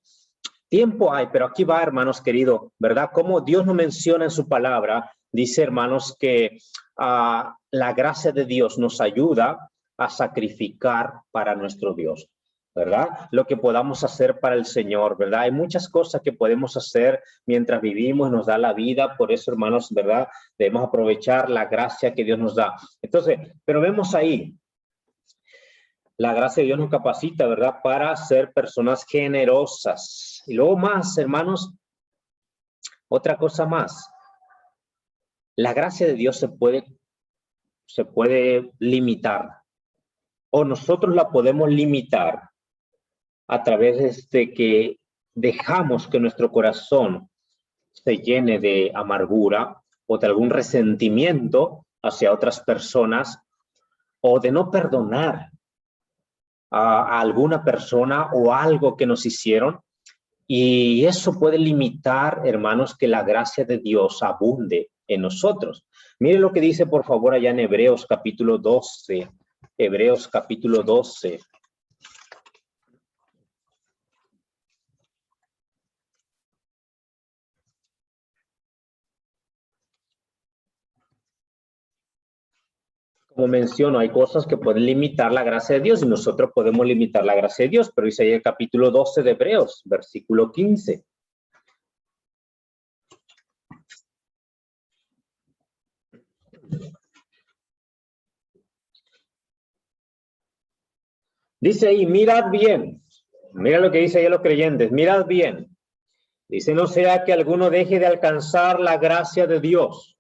Tiempo hay, pero aquí va, hermanos queridos, ¿verdad? Como Dios nos menciona en su palabra, dice, hermanos, que la gracia de Dios nos ayuda a sacrificar para nuestro Dios, ¿verdad? Lo que podamos hacer para el Señor, ¿verdad? Hay muchas cosas que podemos hacer mientras vivimos, nos da la vida, por eso, hermanos, ¿verdad? Debemos aprovechar la gracia que Dios nos da. Entonces, pero vemos ahí, la gracia de Dios nos capacita, ¿verdad? Para ser personas generosas. Y luego más, hermanos, otra cosa más. La gracia de Dios se puede limitar, o nosotros la podemos limitar a través de que dejamos que nuestro corazón se llene de amargura o de algún resentimiento hacia otras personas, o de no perdonar a alguna persona o algo que nos hicieron. Y eso puede limitar, hermanos, que la gracia de Dios abunde en nosotros. Miren lo que dice, por favor, allá en Hebreos capítulo 12. Hebreos capítulo 12. Como menciono, hay cosas que pueden limitar la gracia de Dios y nosotros podemos limitar la gracia de Dios, pero dice ahí el capítulo 12 de Hebreos, versículo 15. Dice ahí, mirad bien. Mira lo que dice ahí a los creyentes, mirad bien. Dice, no sea que alguno deje de alcanzar la gracia de Dios.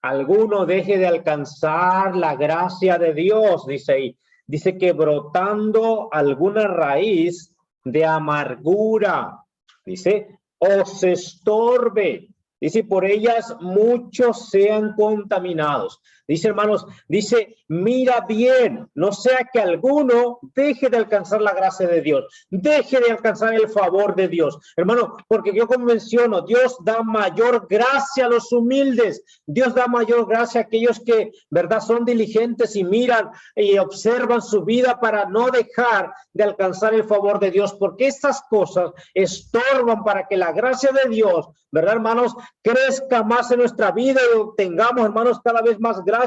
Alguno deje de alcanzar la gracia de Dios, dice ahí. Dice que brotando alguna raíz de amargura, dice, os estorbe. Dice, por ellas muchos sean contaminados. Dice, hermanos, dice, mira bien, no sea que alguno deje de alcanzar la gracia de Dios, deje de alcanzar el favor de Dios. Hermano, porque yo como menciono, Dios da mayor gracia a los humildes. Dios da mayor gracia a aquellos que, verdad, son diligentes y miran y observan su vida para no dejar de alcanzar el favor de Dios, porque estas cosas estorban para que la gracia de Dios, verdad, hermanos, crezca más en nuestra vida y obtengamos, hermanos, cada vez más gracia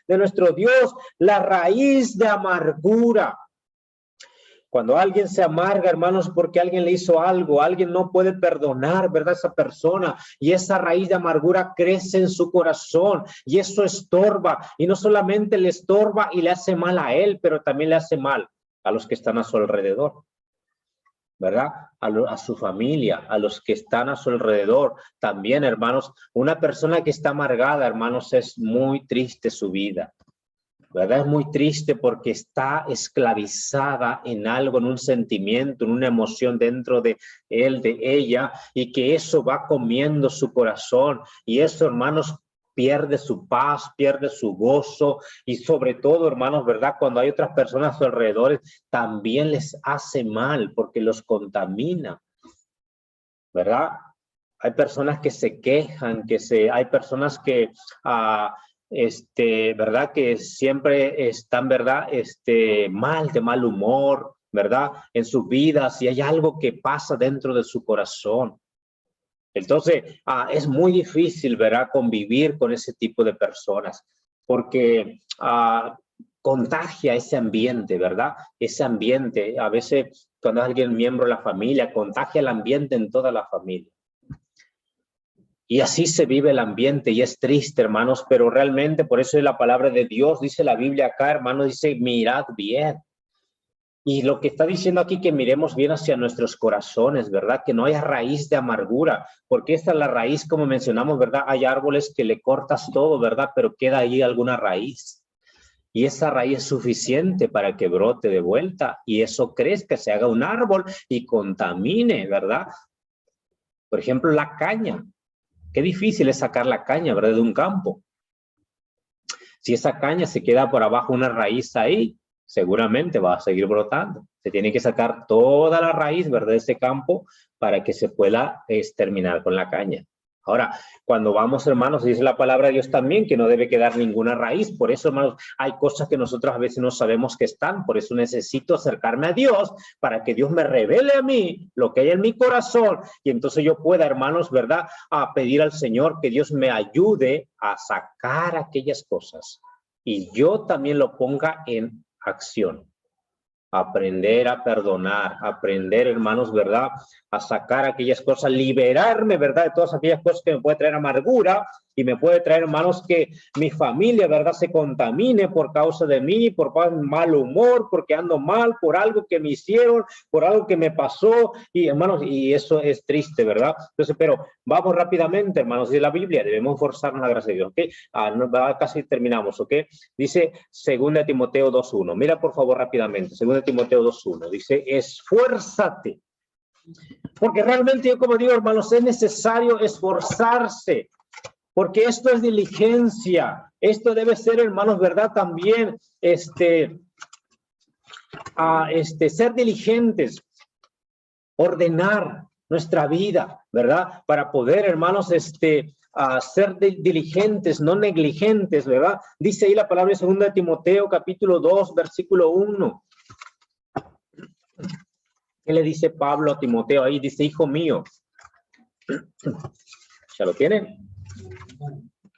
de nuestro Dios. La raíz de amargura. Cuando alguien se amarga, hermanos, porque alguien le hizo algo, alguien no puede perdonar, ¿verdad? Esa persona, y esa raíz de amargura crece en su corazón y eso estorba, y no solamente le estorba y le hace mal a él, pero también le hace mal a los que están a su alrededor, ¿verdad? A su familia, a los que están a su alrededor. También, hermanos, una persona que está amargada, hermanos, es muy triste su vida, ¿verdad? Es muy triste porque está esclavizada en algo, en un sentimiento, en una emoción dentro de él, de ella, y que eso va comiendo su corazón. Y eso, hermanos, pierde su paz, pierde su gozo, y sobre todo, hermanos, ¿verdad? Cuando hay otras personas a su alrededor, también les hace mal porque los contamina, ¿verdad? Hay personas que se quejan, hay personas que, ¿verdad? Que siempre están, ¿verdad? Mal, de mal humor, ¿verdad? En sus vidas, y hay algo que pasa dentro de su corazón. Entonces, es muy difícil, ¿verdad? Convivir con ese tipo de personas, porque contagia ese ambiente, ¿verdad? Ese ambiente, a veces cuando es alguien miembro de la familia, contagia el ambiente en toda la familia. Y así se vive el ambiente y es triste, hermanos, pero realmente por eso es la palabra de Dios, dice la Biblia acá, hermanos, dice, mirad bien. Y lo que está diciendo aquí, que miremos bien hacia nuestros corazones, ¿verdad? Que no haya raíz de amargura, porque esta es la raíz, como mencionamos, ¿verdad? Hay árboles que le cortas todo, ¿verdad? Pero queda ahí alguna raíz. Y esa raíz es suficiente para que brote de vuelta y eso crezca, se haga un árbol y contamine, ¿verdad? Por ejemplo, la caña. Qué difícil es sacar la caña, ¿verdad? De un campo. Si esa caña se queda por abajo una raíz ahí, seguramente va a seguir brotando. Se tiene que sacar toda la raíz, ¿verdad? De ese campo para que se pueda terminar con la caña. Ahora, cuando vamos, hermanos, dice la palabra de Dios también que no debe quedar ninguna raíz. Por eso, hermanos, hay cosas que nosotros a veces no sabemos que están. Por eso necesito acercarme a Dios para que Dios me revele a mí lo que hay en mi corazón. Y entonces yo pueda, hermanos, ¿verdad? A pedir al Señor que Dios me ayude a sacar aquellas cosas. Y yo también lo ponga en acción. Aprender a perdonar, aprender, hermanos, ¿verdad? A sacar aquellas cosas, liberarme, ¿verdad? De todas aquellas cosas que me puede traer amargura y me puede traer, hermanos, que mi familia, ¿verdad? Se contamine por causa de mí, por mal humor, porque ando mal, por algo que me hicieron, por algo que me pasó. Y, hermanos, y eso es triste, ¿verdad? Entonces, pero vamos rápidamente, hermanos, de la Biblia, debemos forzarnos la gracia de Dios, ¿ok? Casi terminamos, ¿ok? Dice 2 Timoteo 2:1. Mira, por favor, rápidamente. 2 Timoteo 2:1. Dice, esfuérzate. Porque realmente yo, como digo, hermanos, es necesario esforzarse. Porque esto es diligencia. Esto debe ser, hermanos, ¿verdad? También, ser diligentes. Ordenar nuestra vida, ¿verdad? Para poder, hermanos, ser diligentes, no negligentes, ¿verdad? Dice ahí la palabra de 2 Timoteo, capítulo 2, versículo 1. ¿Qué le dice Pablo a Timoteo? Ahí dice, hijo mío. ¿Ya lo tienen?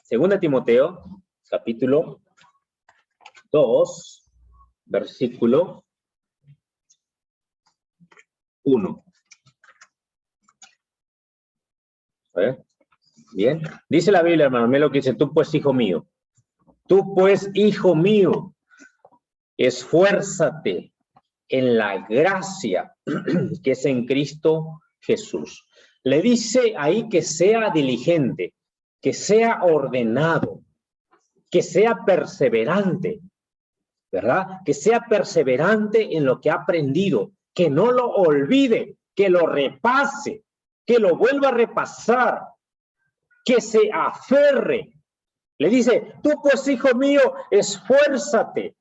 2 Timoteo, capítulo 2, versículo 1. Bien. Dice la Biblia, hermano, mira lo que dice, tú pues, hijo mío. Tú pues, hijo mío, esfuérzate en la gracia que es en Cristo Jesús. Le dice ahí que sea diligente, que sea ordenado, que sea perseverante, ¿verdad? Que sea perseverante en lo que ha aprendido, que no lo olvide, que lo repase, que lo vuelva a repasar, que se aferre. Le dice, tú pues, hijo mío, esfuérzate.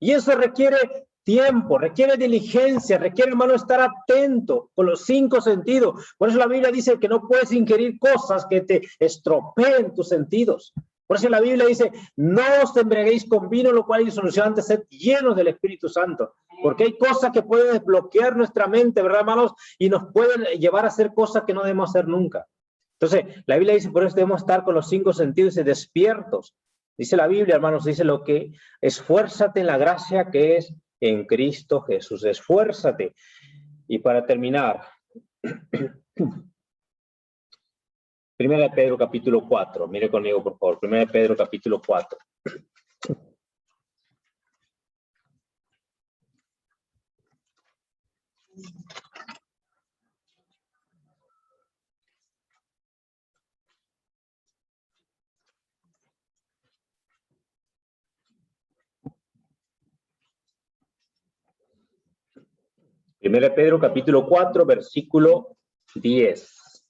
Y eso requiere tiempo, requiere diligencia, requiere, hermano, estar atento con los 5 sentidos. Por eso la Biblia dice que no puedes ingerir cosas que te estropeen tus sentidos. Por eso la Biblia dice, no os embriaguéis con vino, lo cual es solución antes ser llenos del Espíritu Santo. Porque hay cosas que pueden desbloquear nuestra mente, ¿verdad, hermanos? Y nos pueden llevar a hacer cosas que no debemos hacer nunca. Entonces, la Biblia dice, por eso debemos estar con los 5 sentidos y despiertos. Dice la Biblia, hermanos, dice lo que, esfuérzate en la gracia que es en Cristo Jesús. Esfuérzate. Y para terminar, 1 Pedro capítulo 4. Mire conmigo, por favor. 1 Pedro capítulo 4. Primera de Pedro, capítulo 4, versículo 10.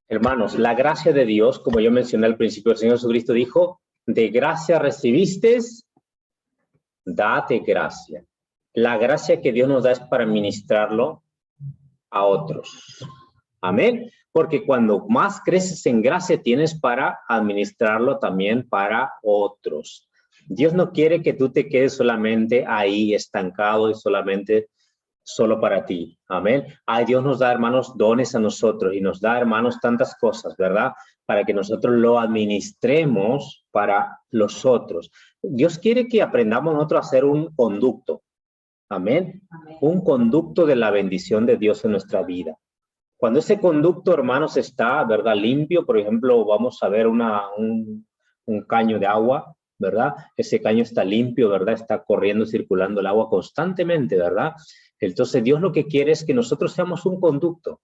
Hermanos, la gracia de Dios, como yo mencioné al principio, el Señor Jesucristo dijo, de gracia recibiste, date gracia. La gracia que Dios nos da es para ministrarlo a otros. Amén. Porque cuando más creces en gracia, tienes para administrarlo también para otros. Dios no quiere que tú te quedes solamente ahí estancado y solo para ti. Amén. Ay, Dios nos da, hermanos, dones a nosotros y nos da, hermanos, tantas cosas, ¿verdad? Para que nosotros lo administremos para los otros. Dios quiere que aprendamos nosotros a hacer un conducto. Amén. Un conducto de la bendición de Dios en nuestra vida. Cuando ese conducto, hermanos, está, ¿verdad? Limpio, por ejemplo, vamos a ver un caño de agua, ¿verdad? Ese caño está limpio, ¿verdad? Está corriendo, circulando el agua constantemente, ¿verdad? Entonces, Dios lo que quiere es que nosotros seamos un conducto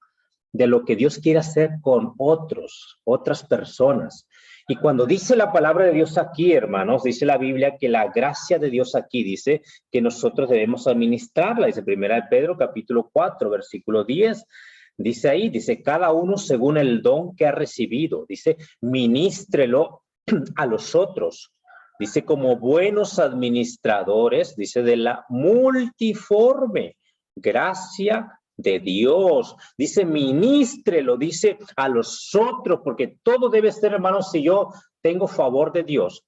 de lo que Dios quiere hacer con otras personas. Y cuando dice la palabra de Dios aquí, hermanos, dice la Biblia que la gracia de Dios aquí dice que nosotros debemos administrarla. Dice 1 Pedro capítulo 4, versículo 10. Dice ahí, dice, cada uno según el don que ha recibido. Dice, ministrelo a los otros. Dice, como buenos administradores, dice, de la multiforme gracia de Dios. Dice, ministrelo, dice, a los otros, porque todo debe ser, hermanos, si yo tengo favor de Dios,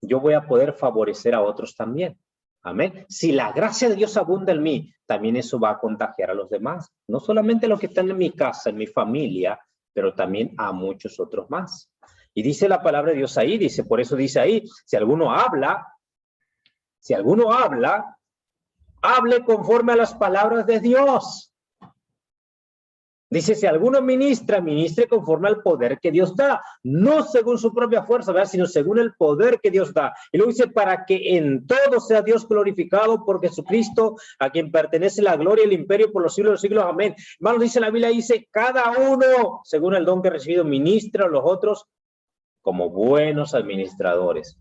yo voy a poder favorecer a otros también. Amén. Si la gracia de Dios abunda en mí, también eso va a contagiar a los demás. No solamente a los que están en mi casa, en mi familia, pero también a muchos otros más. Y dice la palabra de Dios ahí, dice, por eso dice ahí, si alguno habla, hable conforme a las palabras de Dios. Dice, si alguno ministre conforme al poder que Dios da, no según su propia fuerza, ¿verdad? Sino según el poder que Dios da. Y luego dice, para que en todo sea Dios glorificado por Jesucristo, a quien pertenece la gloria y el imperio por los siglos de los siglos. Amén. Hermanos, dice la Biblia, dice, cada uno, según el don que ha recibido, ministra a los otros como buenos administradores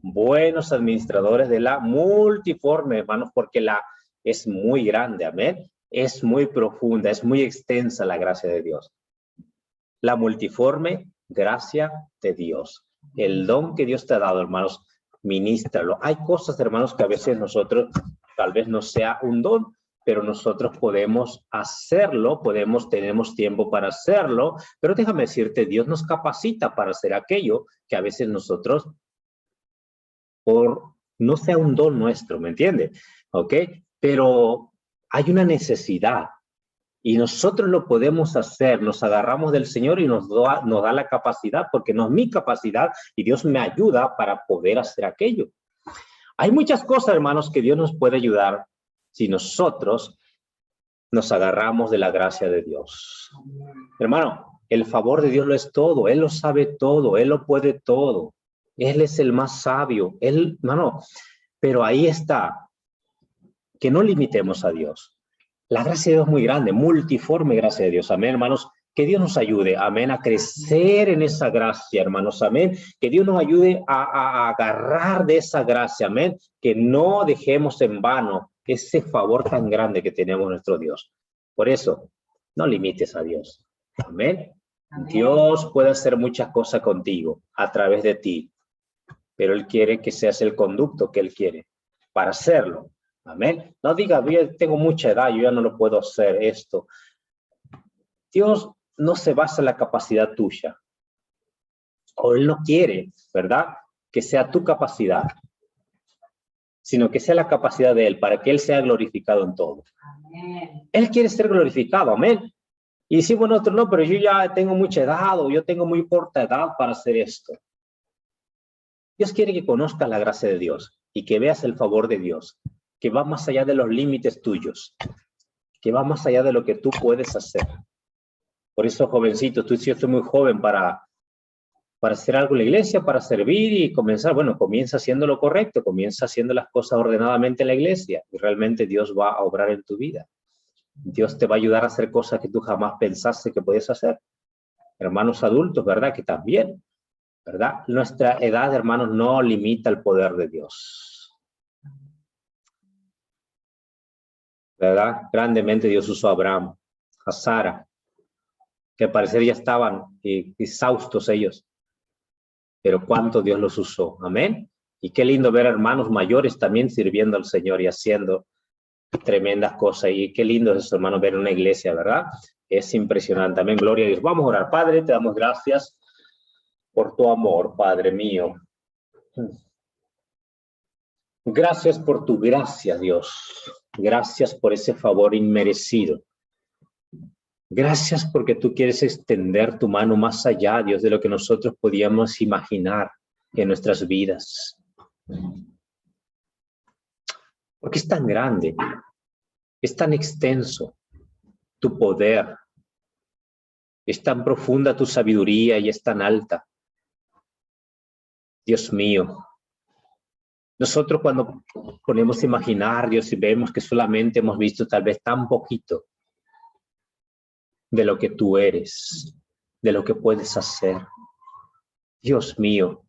de la multiforme, hermanos, porque es muy grande, amén. Es muy profunda, es muy extensa la gracia de Dios. La multiforme gracia de Dios. El don que Dios te ha dado, hermanos, ministralo. Hay cosas, hermanos, que a veces nosotros, tal vez no sea un don, pero nosotros podemos hacerlo, tenemos tiempo para hacerlo, pero déjame decirte, Dios nos capacita para hacer aquello que a veces nosotros, no sea un don nuestro, ¿me entiende? ¿Ok? Pero hay una necesidad y nosotros lo podemos hacer, nos agarramos del Señor y nos da la capacidad, porque no es mi capacidad y Dios me ayuda para poder hacer aquello. Hay muchas cosas, hermanos, que Dios nos puede ayudar si nosotros nos agarramos de la gracia de Dios. Hermano, el favor de Dios lo es todo, Él lo sabe todo, Él lo puede todo. Él es el más sabio. Él, no, pero ahí está. Que no limitemos a Dios. La gracia de Dios es muy grande, multiforme gracia de Dios. Amén, hermanos. Que Dios nos ayude, amén, a crecer en esa gracia, hermanos, amén. Que Dios nos ayude a agarrar de esa gracia, amén. Que no dejemos en vano ese favor tan grande que tenemos nuestro Dios. Por eso, no limites a Dios, amén. Amén. Dios puede hacer muchas cosas contigo, a través de ti, pero Él quiere que seas el conducto que Él quiere para hacerlo, amén. No digas, yo tengo mucha edad, yo ya no lo puedo hacer esto. Dios no se basa en la capacidad tuya. O Él no quiere, ¿verdad? Que sea tu capacidad, sino que sea la capacidad de Él, para que Él sea glorificado en todo. Amén. Él quiere ser glorificado, amén. Y si bueno, otro no, pero yo ya tengo mucha edad, o yo tengo muy corta edad para hacer esto. Dios quiere que conozcas la gracia de Dios, y que veas el favor de Dios, que va más allá de los límites tuyos, que va más allá de lo que tú puedes hacer. Por eso, jovencito, tú yo estoy muy joven para hacer algo en la iglesia, para servir y comenzar. Bueno, comienza haciendo lo correcto, comienza haciendo las cosas ordenadamente en la iglesia y realmente Dios va a obrar en tu vida. Dios te va a ayudar a hacer cosas que tú jamás pensaste que podías hacer. Hermanos adultos, ¿verdad? Que también, ¿verdad? Nuestra edad, hermanos, no limita el poder de Dios. ¿Verdad? Grandemente Dios usó a Abraham, a Sara, que al parecer ya estaban exhaustos ellos. Pero cuánto Dios los usó. Amén. Y qué lindo ver a hermanos mayores también sirviendo al Señor y haciendo tremendas cosas. Y qué lindo es eso, hermanos, ver una iglesia, ¿verdad? Es impresionante. Amén. Gloria a Dios. Vamos a orar. Padre, te damos gracias por tu amor, Padre mío. Gracias por tu gracia, Dios. Gracias por ese favor inmerecido. Gracias porque tú quieres extender tu mano más allá, Dios, de lo que nosotros podíamos imaginar en nuestras vidas. Porque es tan grande, es tan extenso tu poder, es tan profunda tu sabiduría y es tan alta. Dios mío, nosotros cuando ponemos a imaginar, Dios, y vemos que solamente hemos visto tal vez tan poquito de lo que tú eres, de lo que puedes hacer. Dios mío,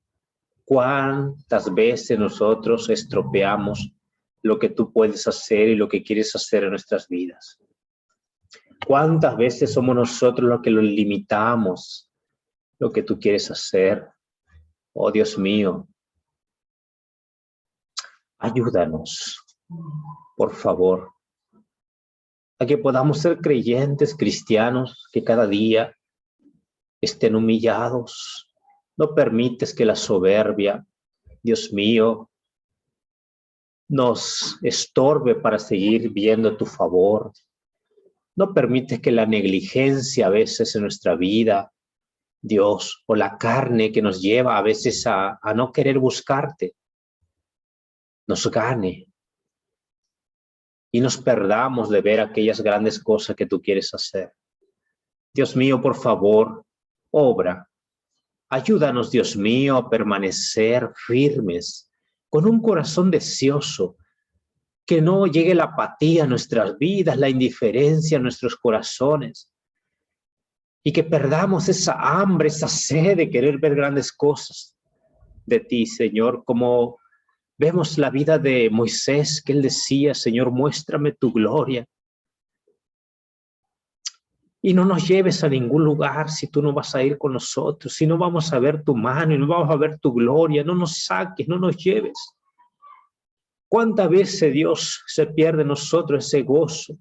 ¿cuántas veces nosotros estropeamos lo que tú puedes hacer y lo que quieres hacer en nuestras vidas? ¿Cuántas veces somos nosotros los que lo limitamos, lo que tú quieres hacer? Oh, Dios mío, ayúdanos, por favor, a que podamos ser creyentes cristianos que cada día estén humillados. No permites que la soberbia, Dios mío, nos estorbe para seguir viendo tu favor. No permites que la negligencia a veces en nuestra vida, Dios, o la carne que nos lleva a veces a no querer buscarte, nos gane y nos perdamos de ver aquellas grandes cosas que tú quieres hacer. Dios mío, por favor, obra. Ayúdanos, Dios mío, a permanecer firmes, con un corazón deseoso, que no llegue la apatía a nuestras vidas, la indiferencia a nuestros corazones, y que perdamos esa hambre, esa sed de querer ver grandes cosas de ti, Señor, como vemos la vida de Moisés, que él decía, Señor, muéstrame tu gloria. Y no nos lleves a ningún lugar si tú no vas a ir con nosotros, si no vamos a ver tu mano y no vamos a ver tu gloria. No nos saques, no nos lleves. ¿Cuántas veces, Dios, se pierde en nosotros ese gozo?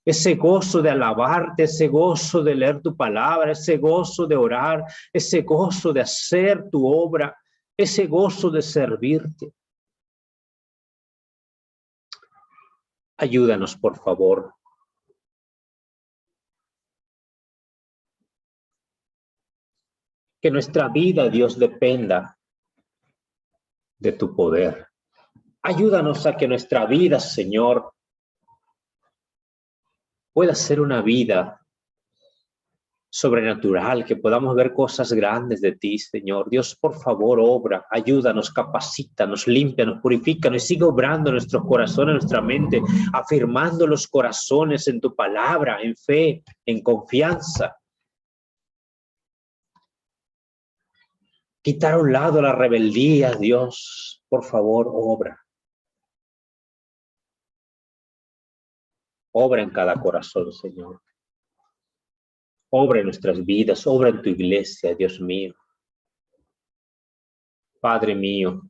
Ese gozo de alabarte, ese gozo de leer tu palabra, ese gozo de orar, ese gozo de hacer tu obra, ese gozo de servirte. Ayúdanos, por favor. Que nuestra vida, Dios, dependa de tu poder. Ayúdanos a que nuestra vida, Señor, pueda ser una vida sobrenatural, que podamos ver cosas grandes de ti, Señor. Dios, por favor, obra, ayúdanos, capacítanos, límpianos, purifícanos y sigue obrando en nuestros corazones, en nuestra mente, afirmando los corazones en tu palabra, en fe, en confianza. Quitar a un lado la rebeldía, Dios, por favor, obra. Obra en cada corazón, Señor. Obra en nuestras vidas, obra en tu iglesia, Dios mío. Padre mío,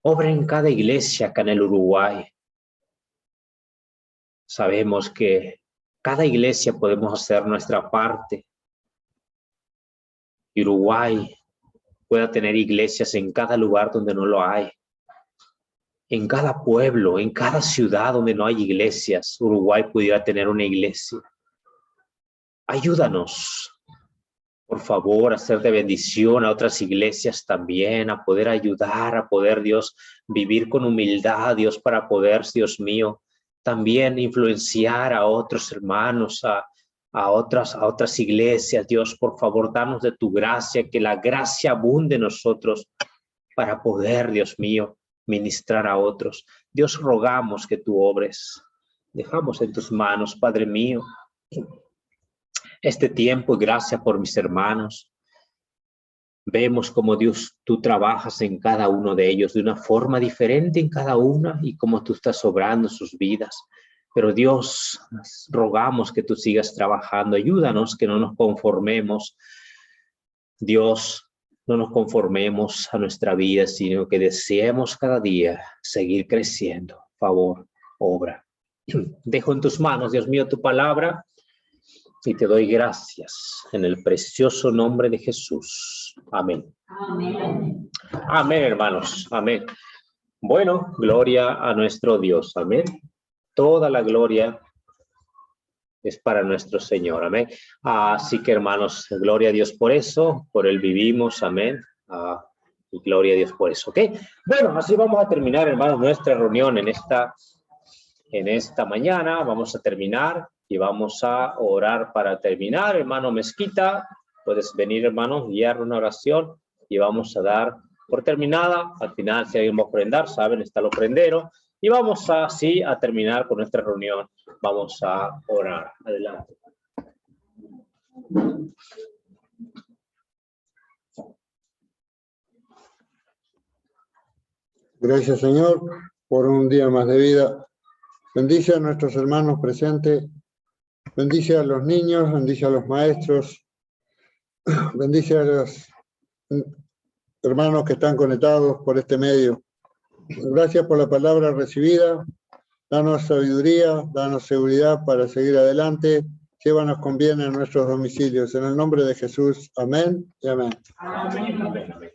obra en cada iglesia acá en el Uruguay. Sabemos que cada iglesia podemos hacer nuestra parte. Y Uruguay pueda tener iglesias en cada lugar donde no lo hay. En cada pueblo, en cada ciudad donde no hay iglesias, Uruguay pudiera tener una iglesia. Ayúdanos, por favor, a ser de bendición a otras iglesias también, a poder ayudar, a poder, Dios, vivir con humildad, Dios, para poder, Dios mío, también influenciar a otros hermanos, a otras iglesias. Dios, por favor, danos de tu gracia, que la gracia abunde en nosotros para poder, Dios mío, ministrar a otros. Dios, rogamos que tú obres. Dejamos en tus manos, Padre mío, este tiempo, y gracias por mis hermanos. Vemos cómo Dios, tú trabajas en cada uno de ellos de una forma diferente en cada una y cómo tú estás obrando sus vidas. Pero Dios, rogamos que tú sigas trabajando. Ayúdanos que no nos conformemos. Dios, no nos conformemos a nuestra vida, sino que deseemos cada día seguir creciendo. Por favor, obra. Dejo en tus manos, Dios mío, tu palabra. Y te doy gracias en el precioso nombre de Jesús. Amén. Amén. Amén, hermanos. Amén. Bueno, gloria a nuestro Dios. Amén. Toda la gloria es para nuestro Señor. Amén. Así que, hermanos, gloria a Dios por eso. Por Él vivimos. Amén. Y gloria a Dios por eso. ¿Ok? Bueno, así vamos a terminar, hermanos, nuestra reunión en esta mañana. Vamos a terminar. Y vamos a orar para terminar. Hermano Mezquita, puedes venir, hermano, guiar una oración y vamos a dar por terminada. Al final, si alguien va a ofrendar, saben, está el ofrendero. Y vamos así a terminar con nuestra reunión. Vamos a orar. Adelante. Gracias, Señor, por un día más de vida. Bendice a nuestros hermanos presentes. Bendice a los niños, bendice a los maestros, bendice a los hermanos que están conectados por este medio. Gracias por la palabra recibida. Danos sabiduría, danos seguridad para seguir adelante. Llévanos con bien a nuestros domicilios. En el nombre de Jesús. Amén y amén. Amén. Amén. Amén.